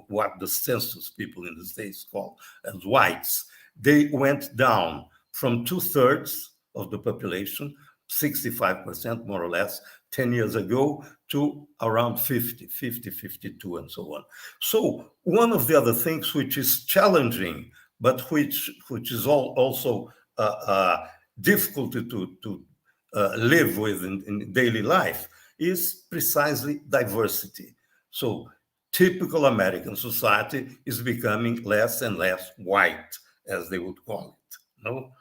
what the census people in the States call as whites, they went down from 2/3 of the population, 65% more or less, 10 years ago, to around 50, 52, and so on. So one of the other things which is challenging, but which is also difficult to live with in daily life, is precisely diversity. So typical American society is becoming less and less white, as they would call it. No?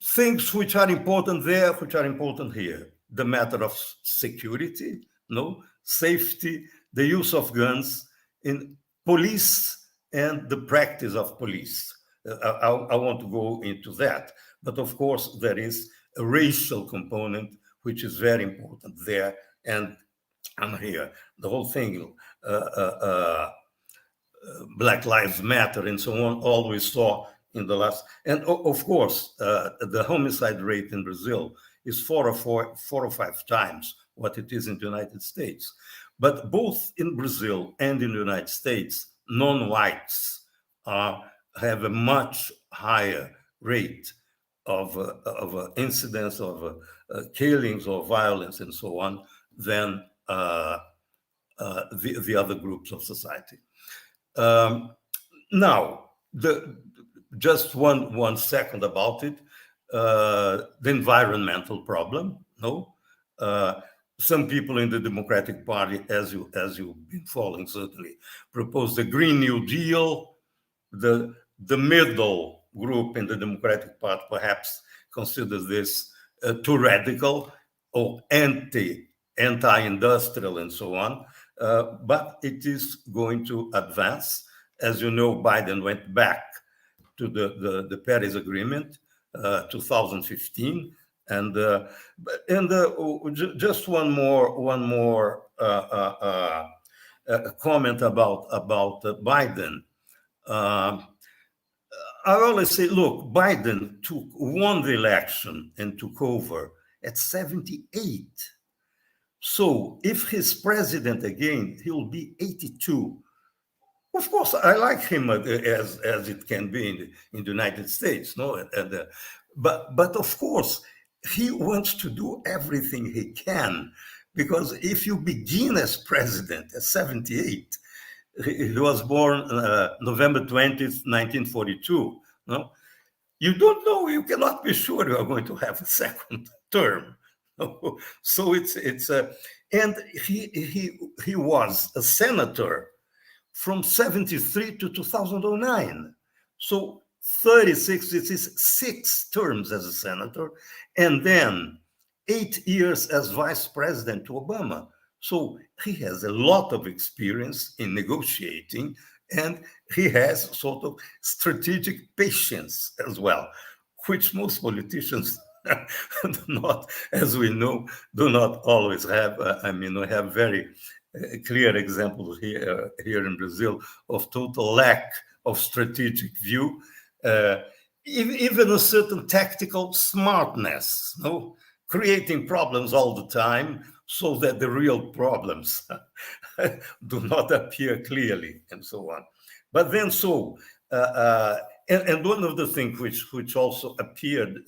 Things which are important there, which are important here: the matter of security, no, safety, the use of guns in police, and the practice of police. I want to go into that, but of course there is a racial component which is very important there and here. The whole thing, Black Lives Matter and so on, always saw in the last, and of course, the homicide rate in Brazil is 4 or 5 times what it is in the United States. But both in Brazil and in the United States, non-whites have a much higher rate of incidents of killings or violence and so on than the other groups of society. Now, just one second about it. The environmental problem, no? Some people in the Democratic Party, as you've been following certainly, proposed the Green New Deal. The middle group in the Democratic Party perhaps consider this too radical or anti-industrial and so on. But it is going to advance. As you know, Biden went back to the Paris Agreement, 2015, and just one more comment about Biden. I always say, look, Biden won the election and took over at 78. So if he's president again, he'll be 82. Of course, I like him as it can be in the United States, no? But of course, he wants to do everything he can, because if you begin as president at 78, he was born November 20th, 1942. No, you don't know. You cannot be sure you are going to have a second term. So it's and he was a senator from 73 to 2009. So 36, this is 6 terms as a senator, and then 8 years as vice president to Obama. So he has a lot of experience in negotiating, and he has sort of strategic patience as well, which most politicians do not, as we know, do not always have. I mean, we have very clear examples here in Brazil of total lack of strategic view, even a certain tactical smartness, no? Creating problems all the time so that the real problems do not appear clearly, and so on. But then and one of the things which also appeared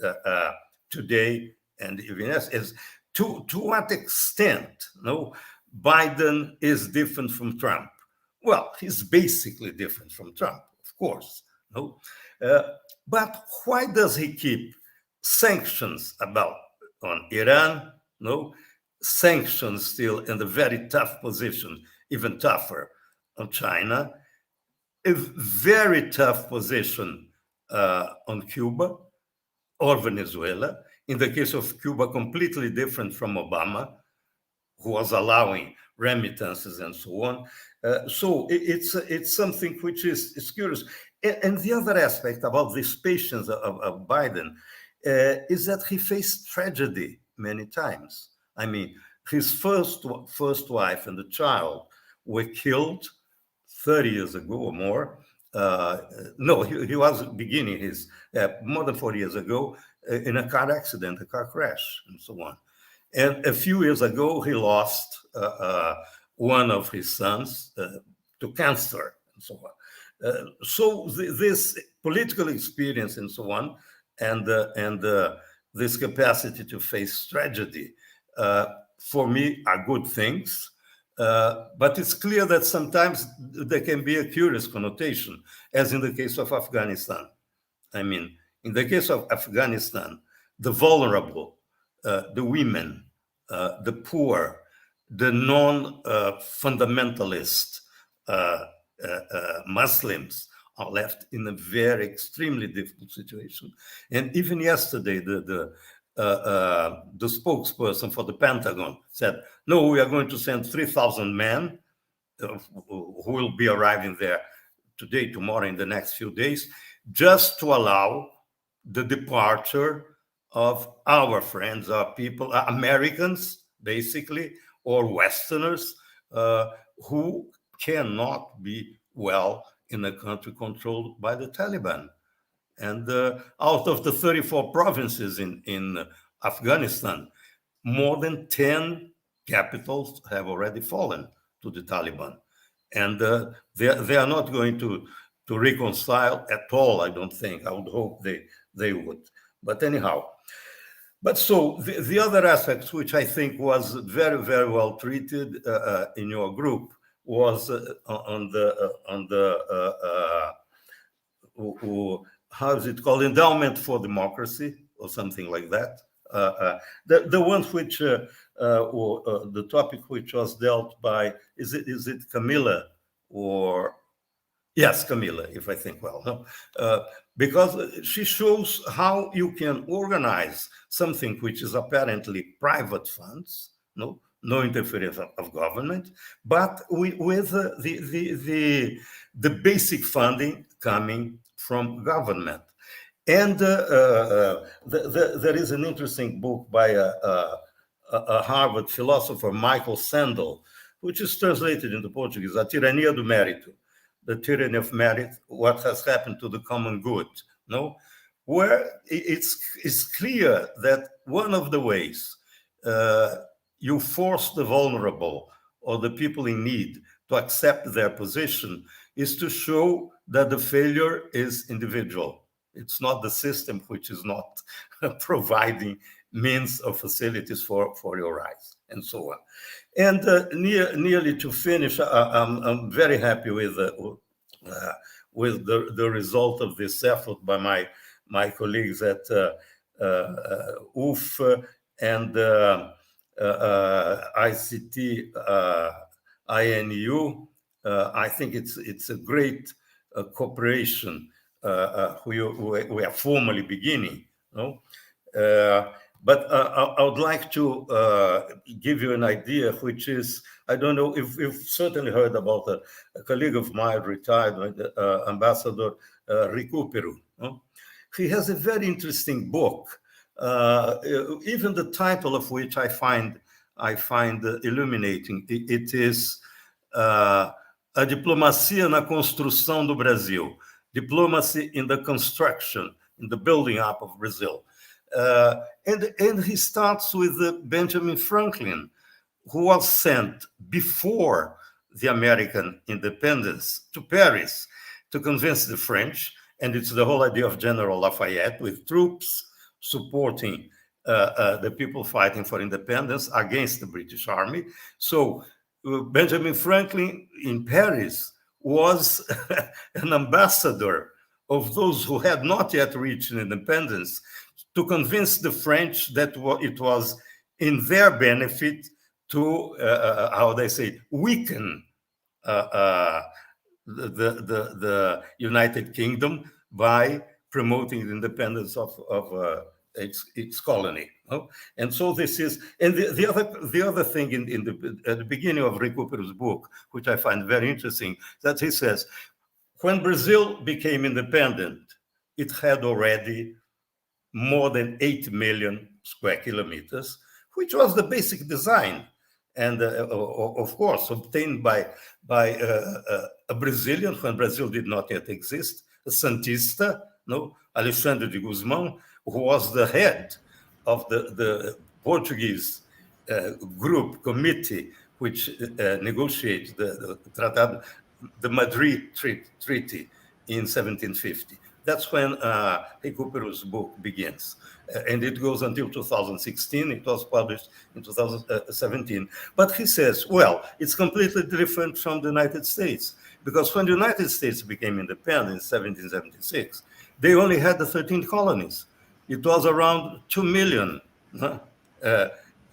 today and even is to what extent, no, Biden is different from Trump. Well, he's basically different from Trump, of course, no. But why does he keep sanctions on Iran, no? Sanctions still in a very tough position, even tougher on China, a very tough position on Cuba or Venezuela. In the case of Cuba, completely different from Obama, who was allowing remittances and so on. So it's something which is curious. And the other aspect about this patience of Biden is that he faced tragedy many times. I mean, his first wife and the child were killed 30 years ago or more. No, he was beginning his, more than 40 years ago, in a car accident, a car crash, and so on. And a few years ago, he lost one of his sons to cancer, and so on. So this political experience and so on, and this capacity to face tragedy, for me, are good things. But it's clear that sometimes there can be a curious connotation, as in the case of Afghanistan. I mean, in the case of Afghanistan, the vulnerable, the women, the poor, the non-fundamentalist Muslims are left in a very extremely difficult situation. And even yesterday, the spokesperson for the Pentagon said, no, we are going to send 3,000 men who will be arriving there today, tomorrow, in the next few days, just to allow the departure of our friends, our people, Americans, basically, or Westerners, who cannot be well in a country controlled by the Taliban. And out of the 34 provinces in Afghanistan, more than 10 capitals have already fallen to the Taliban. And they are not going to reconcile at all, I don't think. I would hope they would. But anyhow, but so the other aspect, which I think was very, very well treated in your group, was on the how is it called, endowment for democracy or something like that. The one which the topic which was dealt by, is it Camilla or Yes, Camila, if I think well. No? Because she shows how you can organize something which is apparently private funds, no interference of government, but with the basic funding coming from government. And there is an interesting book by a Harvard philosopher, Michael Sandel, which is translated into Portuguese, A Tirania do Mérito, the tyranny of merit, what has happened to the common good, no? Where it's clear that one of the ways you force the vulnerable or the people in need to accept their position is to show that the failure is individual. It's not the system which is not providing means or facilities for your rights, and so on. And nearly to finish, I'm very happy with the result of this effort by my colleagues at UF and INCT-INEU. I think it's a great cooperation we are formally beginning. No? But I would like to give you an idea, which is, I don't know if you've certainly heard about a colleague of mine, retired Ambassador Recupero. No? He has a very interesting book, even the title of which I find illuminating. It is A Diplomacia na Construção do Brasil, Diplomacy in the Construction, in the Building Up of Brazil. And he starts with Benjamin Franklin, who was sent before the American independence to Paris to convince the French, and it's the whole idea of General Lafayette with troops supporting the people fighting for independence against the British Army. So Benjamin Franklin in Paris was an ambassador of those who had not yet reached independence to convince the French that it was in their benefit to, how they say, weaken the United Kingdom by promoting the independence of its colony. No? And so this is, and the other thing at the beginning of Recupero's book, which I find very interesting, that he says, when Brazil became independent, it had already more than 8 million square kilometers, which was the basic design, and of course obtained by a Brazilian when Brazil did not yet exist, a Santista, no, Alexandre de Guzmão, who was the head of the Portuguese group committee which negotiated the Madrid Treaty in 1750. That's when Recupero's book begins. And it goes until 2016. It was published in 2017. But he says, well, it's completely different from the United States. Because when the United States became independent in 1776, they only had the 13 colonies. It was around 2 million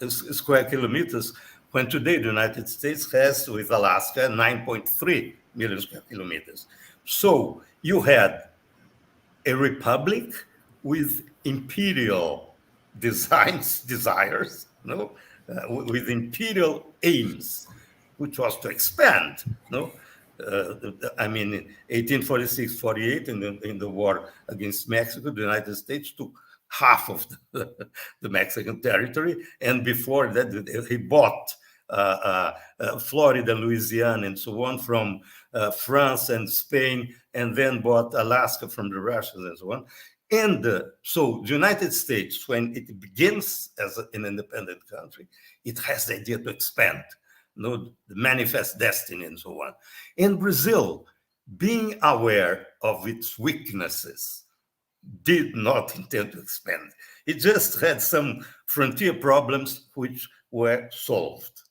square kilometers, when today the United States has, with Alaska, 9.3 million square kilometers. So you had a republic with imperial desires, no, with imperial aims, which was to expand. No, I mean, in 1846-48, in the war against Mexico, the United States took half of the Mexican territory, and before that, he bought Florida, Louisiana, and so on from France and Spain, and then bought Alaska from the Russians and so on. And so the United States, when it begins as an independent country, it has the idea to expand, the manifest destiny and so on. And Brazil, being aware of its weaknesses, did not intend to expand. It just had some frontier problems which were solved.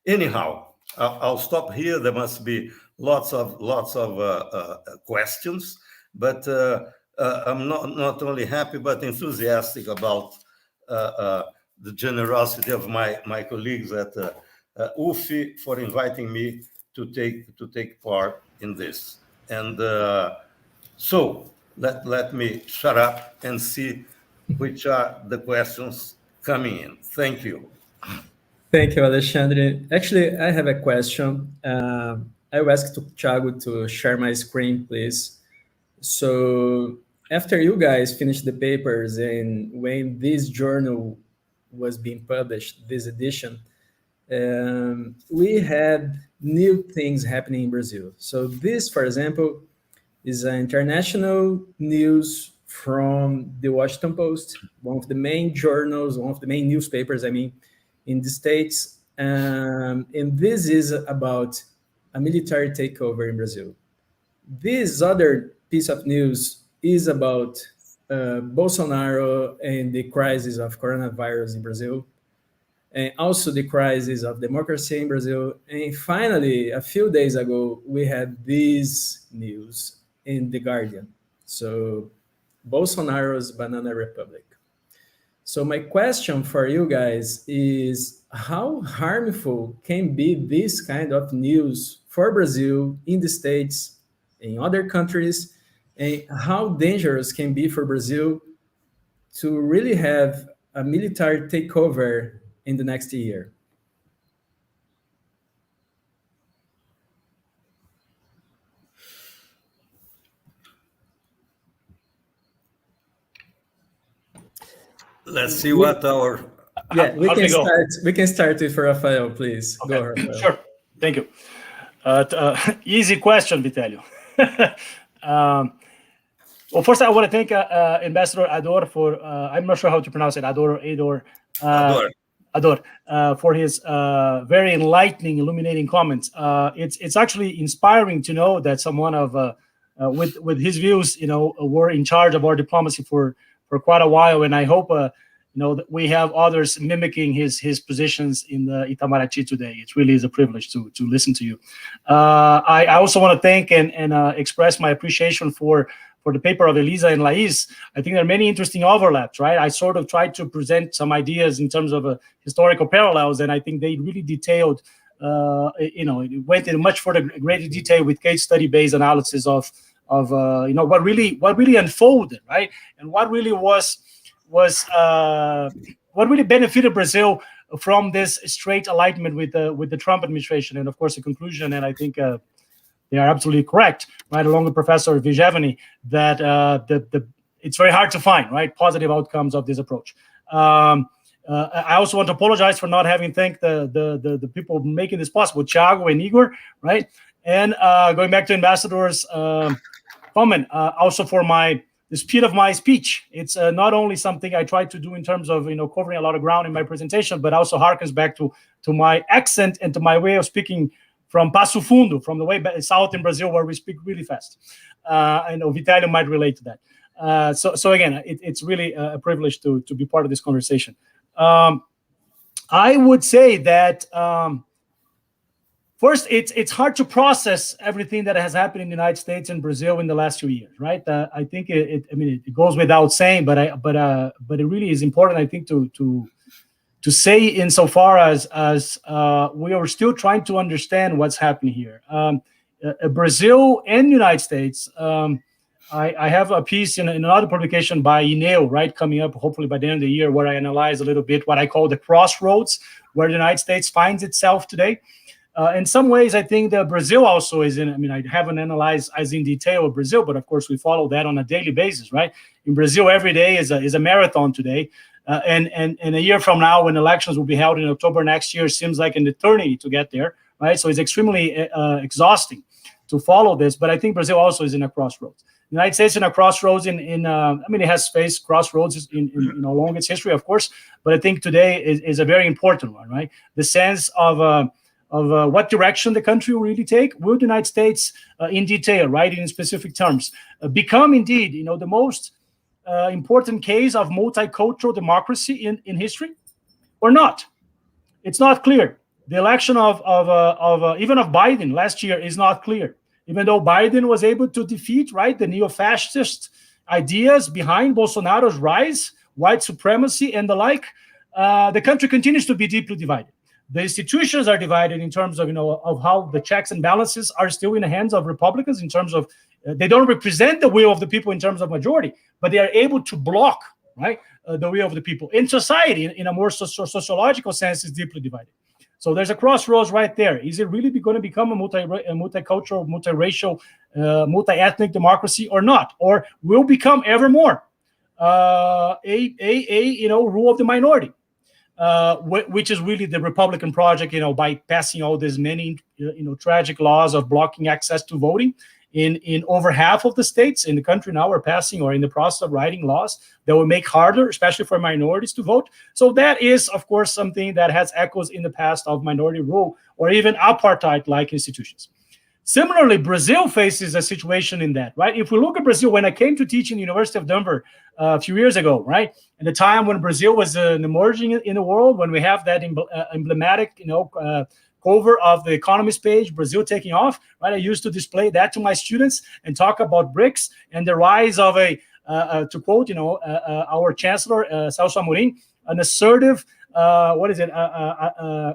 Anyhow, I'll stop here. There must be lots of questions, but I'm not only happy but enthusiastic about the generosity of my colleagues at UFI for inviting me to take part in this. And so let me shut up and see which are the questions coming in. Thank you. Thank you, Alexandre. Actually, I have a question. I will ask Thiago to share my screen, please. So after you guys finished the papers and when this journal was being published, this edition, we had new things happening in Brazil. So this, for example, is an international news from the Washington Post, one of the main journals, one of the main newspapers, I mean, in the States. And this is about a military takeover in Brazil. This other piece of news is about Bolsonaro and the crisis of coronavirus in Brazil, and also the crisis of democracy in Brazil. And finally, a few days ago, we had this news in The Guardian. So Bolsonaro's Banana Republic. So my question for you guys is, how harmful can be this kind of news for Brazil in the States, in other countries, and how dangerous can be for Brazil to really have a military takeover in the next year? Let's see what our... Yeah, we can start with Rafael, please. Okay. Go, Rafael. Sure. Thank you. Easy question, Vitelio. Well, first I want to thank Ambassador Ador for, I'm not sure how to pronounce it, Ador, for his very enlightening, illuminating comments. It's actually inspiring to know that someone of with his views, were in charge of our diplomacy for quite a while, and I hope that we have others mimicking his positions in the Itamaraty today. It really is a privilege to listen to you. I also want to thank and express my appreciation for the paper of Elisa and Lais. I think there are many interesting overlaps, right? I sort of tried to present some ideas in terms of historical parallels, and I think they really detailed, it went into much further greater detail with case study based analysis of what really unfolded, right? And what really what really benefited Brazil from this straight alignment with the Trump administration, and of course the conclusion, and I think they are absolutely correct, right, along with Professor Vijevani, that it's very hard to find, right, positive outcomes of this approach. I also want to apologize for not having thanked the people making this possible, Thiago and Igor, right? And going back to Ambassador's comment, also for the speed of my speech. It's not only something I try to do in terms of covering a lot of ground in my presentation, but also harkens back to my accent and to my way of speaking from Passo Fundo, from the way south in Brazil, where we speak really fast. I know Vitelio might relate to that. So again, it's really a privilege to be part of this conversation. I would say that first, it's hard to process everything that has happened in the United States and Brazil in the last few years, right? I think it goes without saying, but it really is important, I think, to say insofar as we are still trying to understand what's happening here. Brazil and United States, I have a piece in another publication by INEU, right, coming up hopefully by the end of the year, where I analyze a little bit what I call the crossroads where the United States finds itself today. In some ways, I think that Brazil also is I haven't analyzed as in detail of Brazil, but of course we follow that on a daily basis, right? In Brazil, every day is a marathon today. And a year from now, when elections will be held in October next year, seems like an eternity to get there, right? So it's extremely exhausting to follow this. But I think Brazil also is in a crossroads. The United States in a crossroads it has faced crossroads in along its history, of course. But I think today is a very important one, right? The sense of what direction the country will really take. Will the United States, in detail, right, in specific terms, become indeed, the most important case of multicultural democracy in history, or not? It's not clear. The election of even of Biden last year is not clear. Even though Biden was able to defeat, right, the neo-fascist ideas behind Bolsonaro's rise, white supremacy and the like, the country continues to be deeply divided. The institutions are divided in terms of, of how the checks and balances are still in the hands of Republicans in terms of, they don't represent the will of the people in terms of majority, but they are able to block, right, the will of the people. In society, in a more sociological sense, is deeply divided. So there's a crossroads right there. Is it really going to become a multicultural, multiracial, multi-ethnic democracy or not? Or will become ever more a rule of the minority, which is really the Republican project, by passing all these many, tragic laws of blocking access to voting. In over half of the states in the country now are passing or in the process of writing laws that will make harder, especially for minorities, to vote. So that is, of course, something that has echoes in the past of minority rule or even apartheid-like institutions. Similarly, Brazil faces a situation in that, right? If we look at Brazil, when I came to teach in the University of Denver a few years ago, right, at the time when Brazil was emerging in the world, when we have that emblematic, cover of the Economist page, Brazil taking off, right? I used to display that to my students and talk about BRICS and the rise of to quote, our Chancellor, Celso Amorim, an assertive,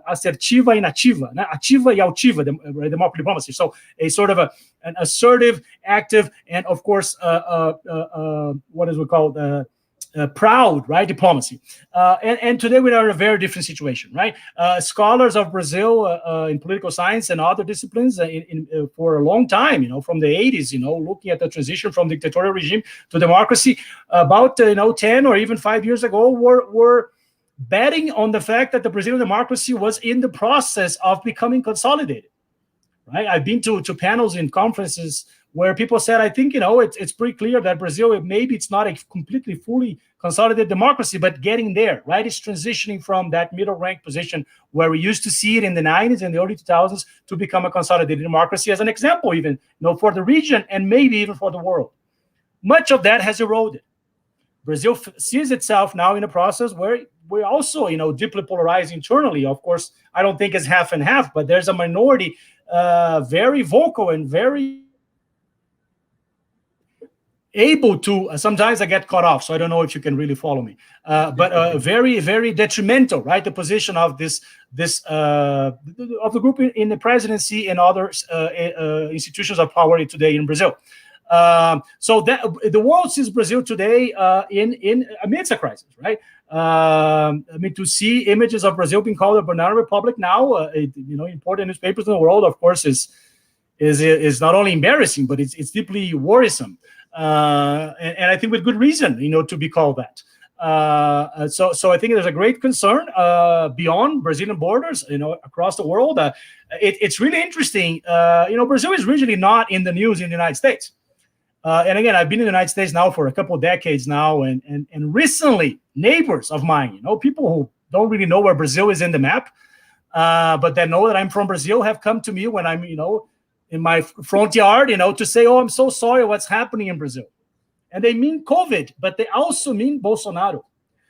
assertiva e inativa, ativa e altiva, democratic diplomacy. So a sort of an assertive, active, and of course, what is we call proud, right, diplomacy. And today we are in a very different situation, right? Scholars of Brazil in political science and other disciplines for a long time, from the 80s, looking at the transition from dictatorial regime to democracy, about 10 or even 5 years ago, were betting on the fact that the Brazilian democracy was in the process of becoming consolidated, right? I've been to panels and conferences where people said, I think, it's pretty clear that Brazil, maybe it's not a completely fully consolidated democracy, but getting there, right? It's transitioning from that middle rank position where we used to see it in the 90s and the early 2000s to become a consolidated democracy as an example, even, for the region and maybe even for the world. Much of that has eroded. Brazil sees itself now in a process where we're also, deeply polarized internally. Of course, I don't think it's half and half, but there's a minority very vocal and very able to, sometimes I get cut off, so I don't know if you can really follow me, but very, very detrimental, right? The position of this of the group in the presidency and other institutions of power today in Brazil. So that the world sees Brazil today in amidst a crisis, right? To see images of Brazil being called a banana republic now, important newspapers in the world, of course, is not only embarrassing, but it's deeply worrisome. And I think with good reason, to be called that. So I think there's a great concern beyond Brazilian borders, across the world. It's really interesting. Brazil is originally not in the news in the United States. And again, I've been in the United States now for a couple of decades now, and recently, neighbors of mine, people who don't really know where Brazil is in the map, but they know that I'm from Brazil, have come to me when I'm, in my front yard, to say, oh, I'm so sorry what's happening in Brazil. And they mean COVID, but they also mean Bolsonaro.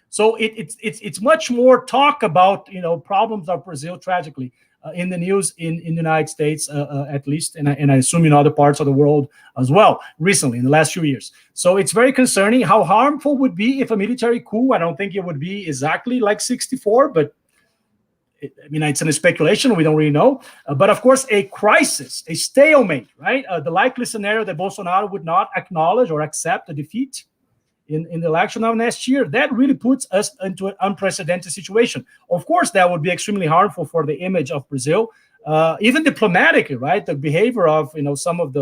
So it's much more talk about, problems of Brazil, tragically, in the news in the United States, at least, and I assume in other parts of the world as well, recently, in the last few years. So it's very concerning. How harmful would be if a military coup? I don't think it would be exactly like 64, but it's a speculation. We don't really know. But of course, a crisis, a stalemate, right? The likely scenario that Bolsonaro would not acknowledge or accept a defeat in the election of next year, that really puts us into an unprecedented situation. Of course, that would be extremely harmful for the image of Brazil, even diplomatically, right? The behavior of some of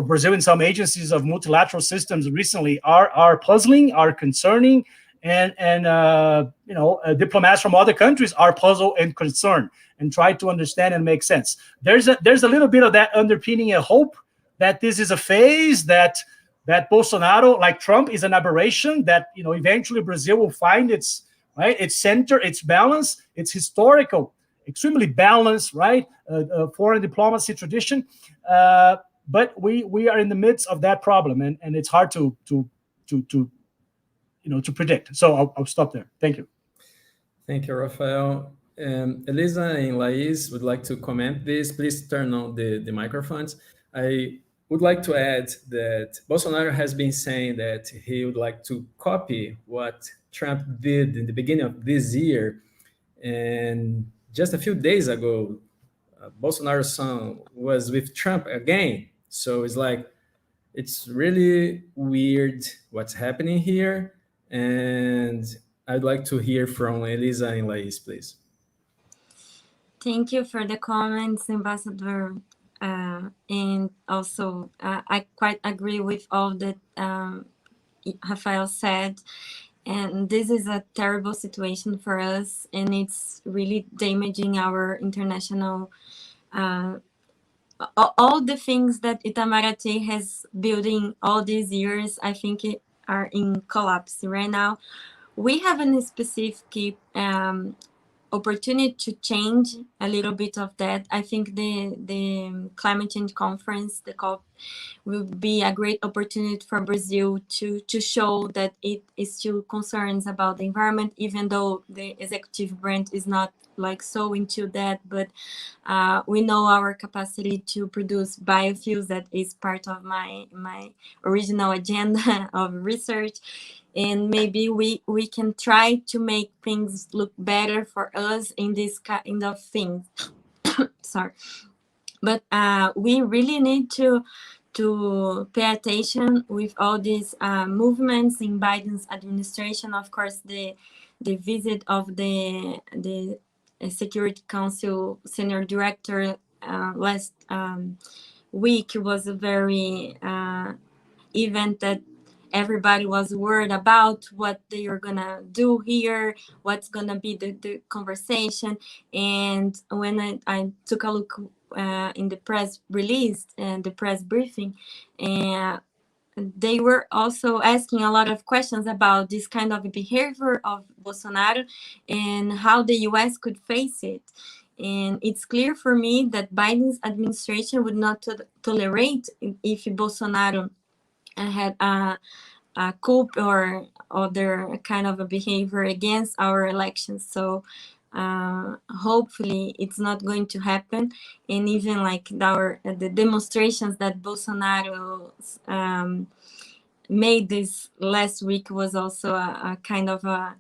Brazil in some agencies of multilateral systems recently are puzzling, are concerning, and diplomats from other countries are puzzled and concerned and try to understand and make sense. There's a little bit of that underpinning a hope that this is a phase, that Bolsonaro, like Trump, is an aberration, that eventually Brazil will find its center, its balance, its historical, extremely balanced, right, foreign diplomacy tradition. But we are in the midst of that problem, and it's hard to predict. So I'll stop there. Thank you. Thank you, Rafael. Elisa and Lais would like to comment this. Please turn on the microphones. I would like to add that Bolsonaro has been saying that he would like to copy what Trump did in the beginning of this year. And just a few days ago, Bolsonaro's son was with Trump again. So it's like, it's really weird what's happening here. And I'd like to hear from Elisa and Lais, please. Thank you for the comments, Ambassador. And also, I quite agree with all that Rafael said. And this is a terrible situation for us, and it's really damaging our international, all the things that Itamaraty has building all these years, I think are in collapse right now. We have a specific opportunity to change a little bit of that. I think the climate change conference, the COP, will be a great opportunity for Brazil to show that it is still concerns about the environment, even though the executive branch is not like so into that, but we know our capacity to produce biofuels. That is part of my original agenda of research. And maybe we can try to make things look better for us in this kind of things. Sorry. But we really need to pay attention with all these movements in Biden's administration. Of course, the visit of the Security Council Senior Director last week was a very event that everybody was worried about what they are gonna do here, what's gonna be the conversation. And when I took a look in the press release and the press briefing, they were also asking a lot of questions about this kind of behavior of Bolsonaro and how the US could face it. And it's clear for me that Biden's administration would not tolerate if Bolsonaro had a coup or other kind of a behavior against our elections. So hopefully it's not going to happen. And even like the demonstrations that Bolsonaro made this last week was also a kind of a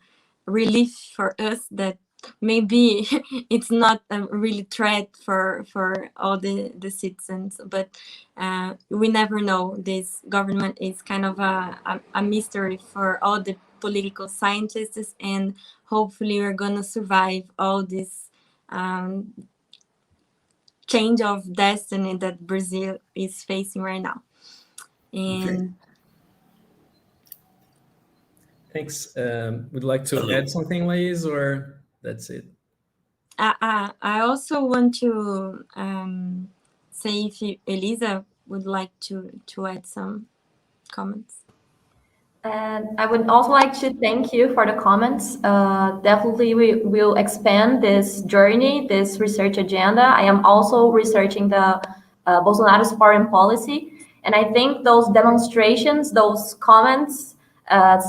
relief for us, that maybe it's not a really threat for all the citizens, but we never know. This government is kind of a mystery for all the political scientists, and hopefully we're going to survive all this change of destiny that Brazil is facing right now. And okay. Thanks. Would you like to add something, Lais, or that's it? I also want to say if Elisa would like to add some comments. And I would also like to thank you for the comments. Definitely we will expand this journey, this research agenda. I am also researching the Bolsonaro's foreign policy. And I think those demonstrations, those comments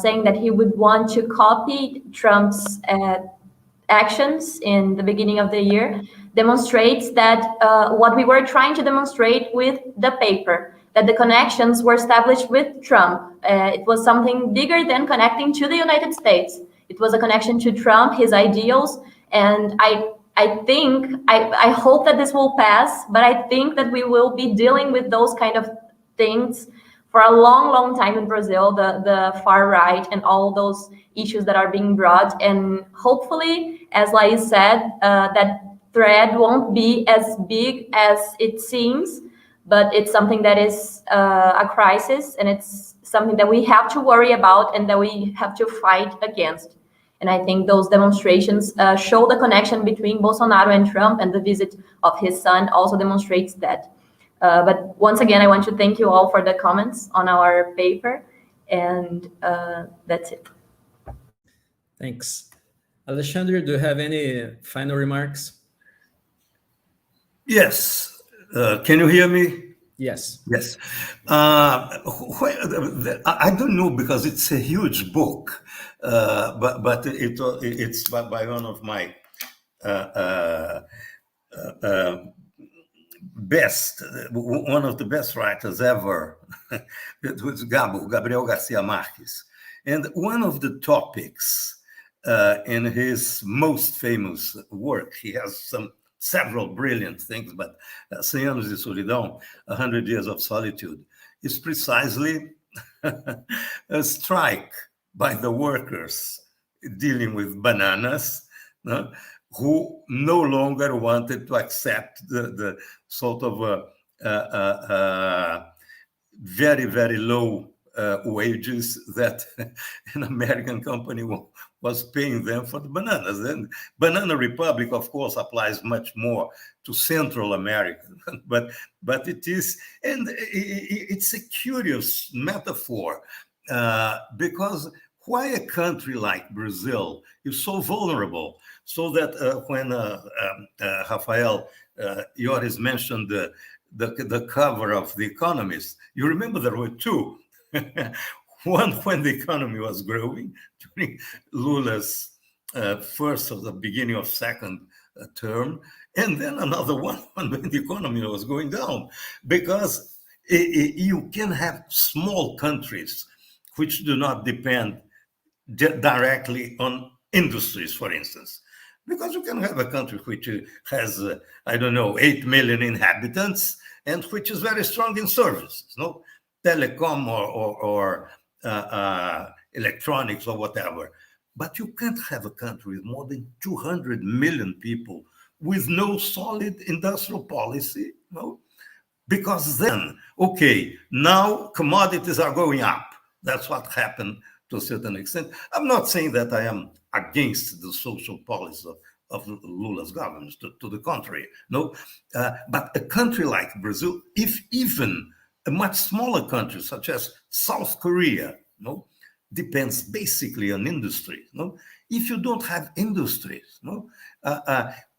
saying that he would want to copy Trump's actions in the beginning of the year demonstrates that what we were trying to demonstrate with the paper, that the connections were established with Trump. It was something bigger than connecting to the United States. It was a connection to Trump, his ideals. And I think, I hope that this will pass, but I think that we will be dealing with those kind of things for a long, long time in Brazil, the far right and all those issues that are being brought. And hopefully, as Lais said, that thread won't be as big as it seems, but it's something that is a crisis, and it's something that we have to worry about and that we have to fight against. And I think those demonstrations show the connection between Bolsonaro and Trump, and the visit of his son also demonstrates that. But once again, I want to thank you all for the comments on our paper, and that's it. Thanks. Alexandre, do you have any final remarks? Yes. Can you hear me? Yes. Yes. I don't know, because it's a huge book, but it's by one of my one of the best writers ever. It was Gabriel Garcia Marquez. And one of the topics in his most famous work. He has several brilliant things, but 100 Anos de Solidão, 100 Years of Solitude, is precisely a strike by the workers dealing with bananas, who no longer wanted to accept the sort of very, very low wages that an American company was paying them for the bananas. And Banana Republic, of course, applies much more to Central America, but it is, and it's a curious metaphor, because why a country like Brazil is so vulnerable, so that when Rafael Iores mentioned the cover of The Economist, you remember there were two. One when the economy was growing during Lula's first or the beginning of second term, and then another one when the economy was going down, because you can have small countries which do not depend directly on industries, for instance, because you can have a country which has, 8 million inhabitants and which is very strong in services, no? Telecom or electronics or whatever. But you can't have a country with more than 200 million people with no solid industrial policy, no? Because then, okay, now commodities are going up. That's what happened to a certain extent. I'm not saying that I am against the social policy of Lula's government, to the contrary, no? But a country like Brazil, if even a much smaller country such as South Korea, no, depends basically on industry. No, if you don't have industries, no,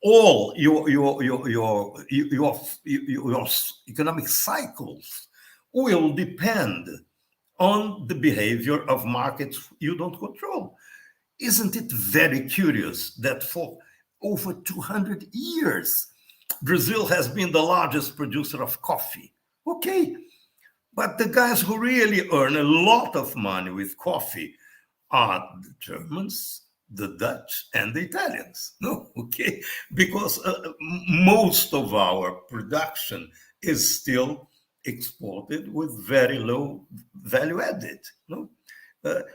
all your economic cycles will depend on the behavior of markets you don't control. Isn't it very curious that for over 200 years, Brazil has been the largest producer of coffee? Okay. But the guys who really earn a lot of money with coffee are the Germans, the Dutch, and the Italians. No, okay, because most of our production is still exported with very low value added. No,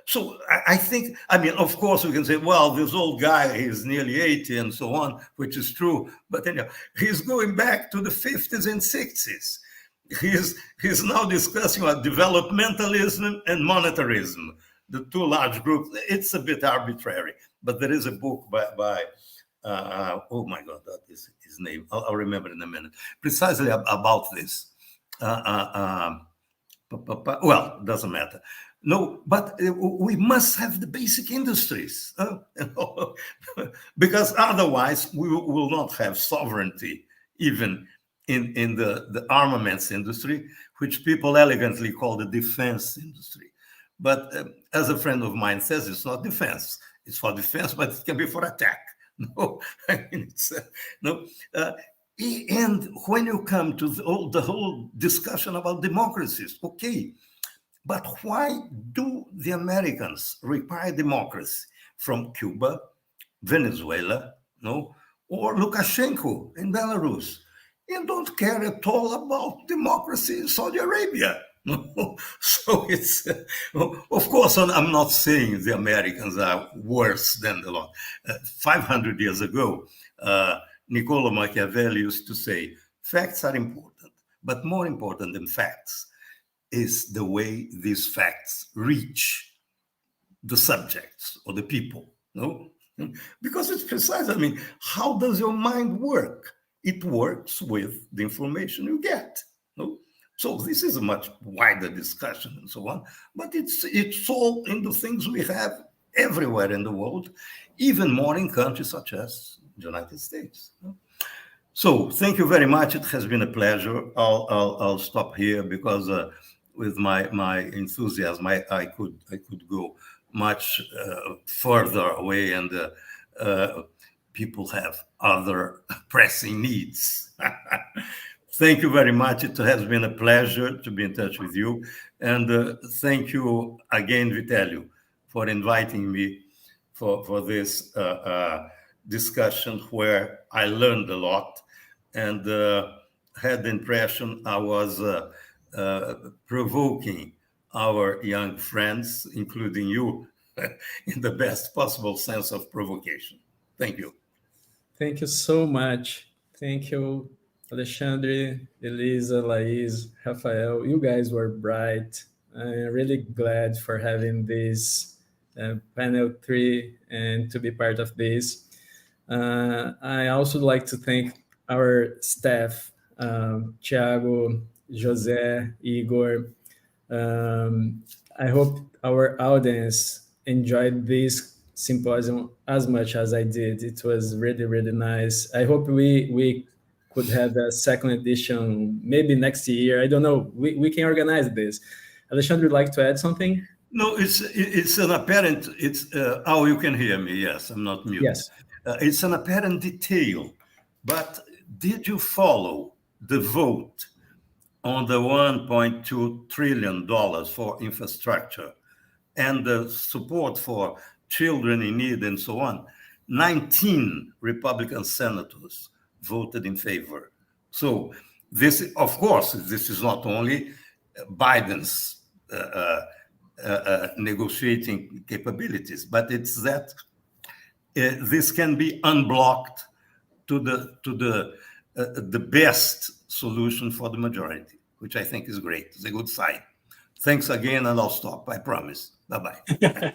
so I think, of course, we can say, well, this old guy, he's nearly 80 and so on, which is true. But anyhow, he's going back to the 50s and 60s. He's now discussing about developmentalism and monetarism, the two large groups. It's a bit arbitrary, but there is a book by oh my God, that is his name. I'll remember in a minute. Precisely about this. Well, doesn't matter. No, but we must have the basic industries, because otherwise we will not have sovereignty, even in the armaments industry, which people elegantly call the defense industry. But as a friend of mine says, it's not defense. It's for defense, but it can be for attack. No, it's no. And when you come to the whole discussion about democracies, okay, but why do the Americans require democracy from Cuba, Venezuela, no, or Lukashenko in Belarus? You don't care at all about democracy in Saudi Arabia. So it's, of course, I'm not saying the Americans are worse than the lot. 500 years ago, Niccolo Machiavelli used to say, facts are important, but more important than facts is the way these facts reach the subjects or the people, no? Because it's precise. How does your mind work? It works with the information you get. No? So this is a much wider discussion and so on, but it's all in the things we have everywhere in the world, even more in countries such as the United States. So thank you very much. It has been a pleasure. I'll stop here because with my enthusiasm, I could go much further away, and people have other pressing needs. Thank you very much. It has been a pleasure to be in touch with you. And thank you again, Vitelio, for inviting me for this discussion where I learned a lot and had the impression I was provoking our young friends, including you, in the best possible sense of provocation. Thank you. Thank you so much. Thank you, Alexandre, Elisa, Lais, Rafael. You guys were bright. I'm really glad for having this panel 3 and to be part of this. I also like to thank our staff, Thiago, José, Igor. I hope our audience enjoyed this symposium as much as I did. It was really, really nice. I hope we could have a second edition maybe next year. I don't know. We can organize this. Alexandre, would like to add something? No, it's an apparent, oh, you can hear me. Yes, I'm not mute. Yes. It's an apparent detail, but did you follow the vote on the $1.2 trillion for infrastructure and the support for children in need and so on? 19 Republican senators voted in favor. So this, of course, this is not only Biden's negotiating capabilities, but it's that this can be unblocked to the best solution for the majority, which I think is great. It's a good sign. Thanks again, and I'll stop. I promise. Bye-bye.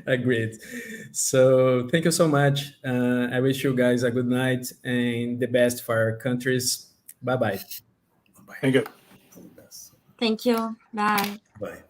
Agreed. So thank you so much. I wish you guys a good night and the best for our countries. Bye-bye. Bye-bye. Thank you. Thank you. Bye. Bye.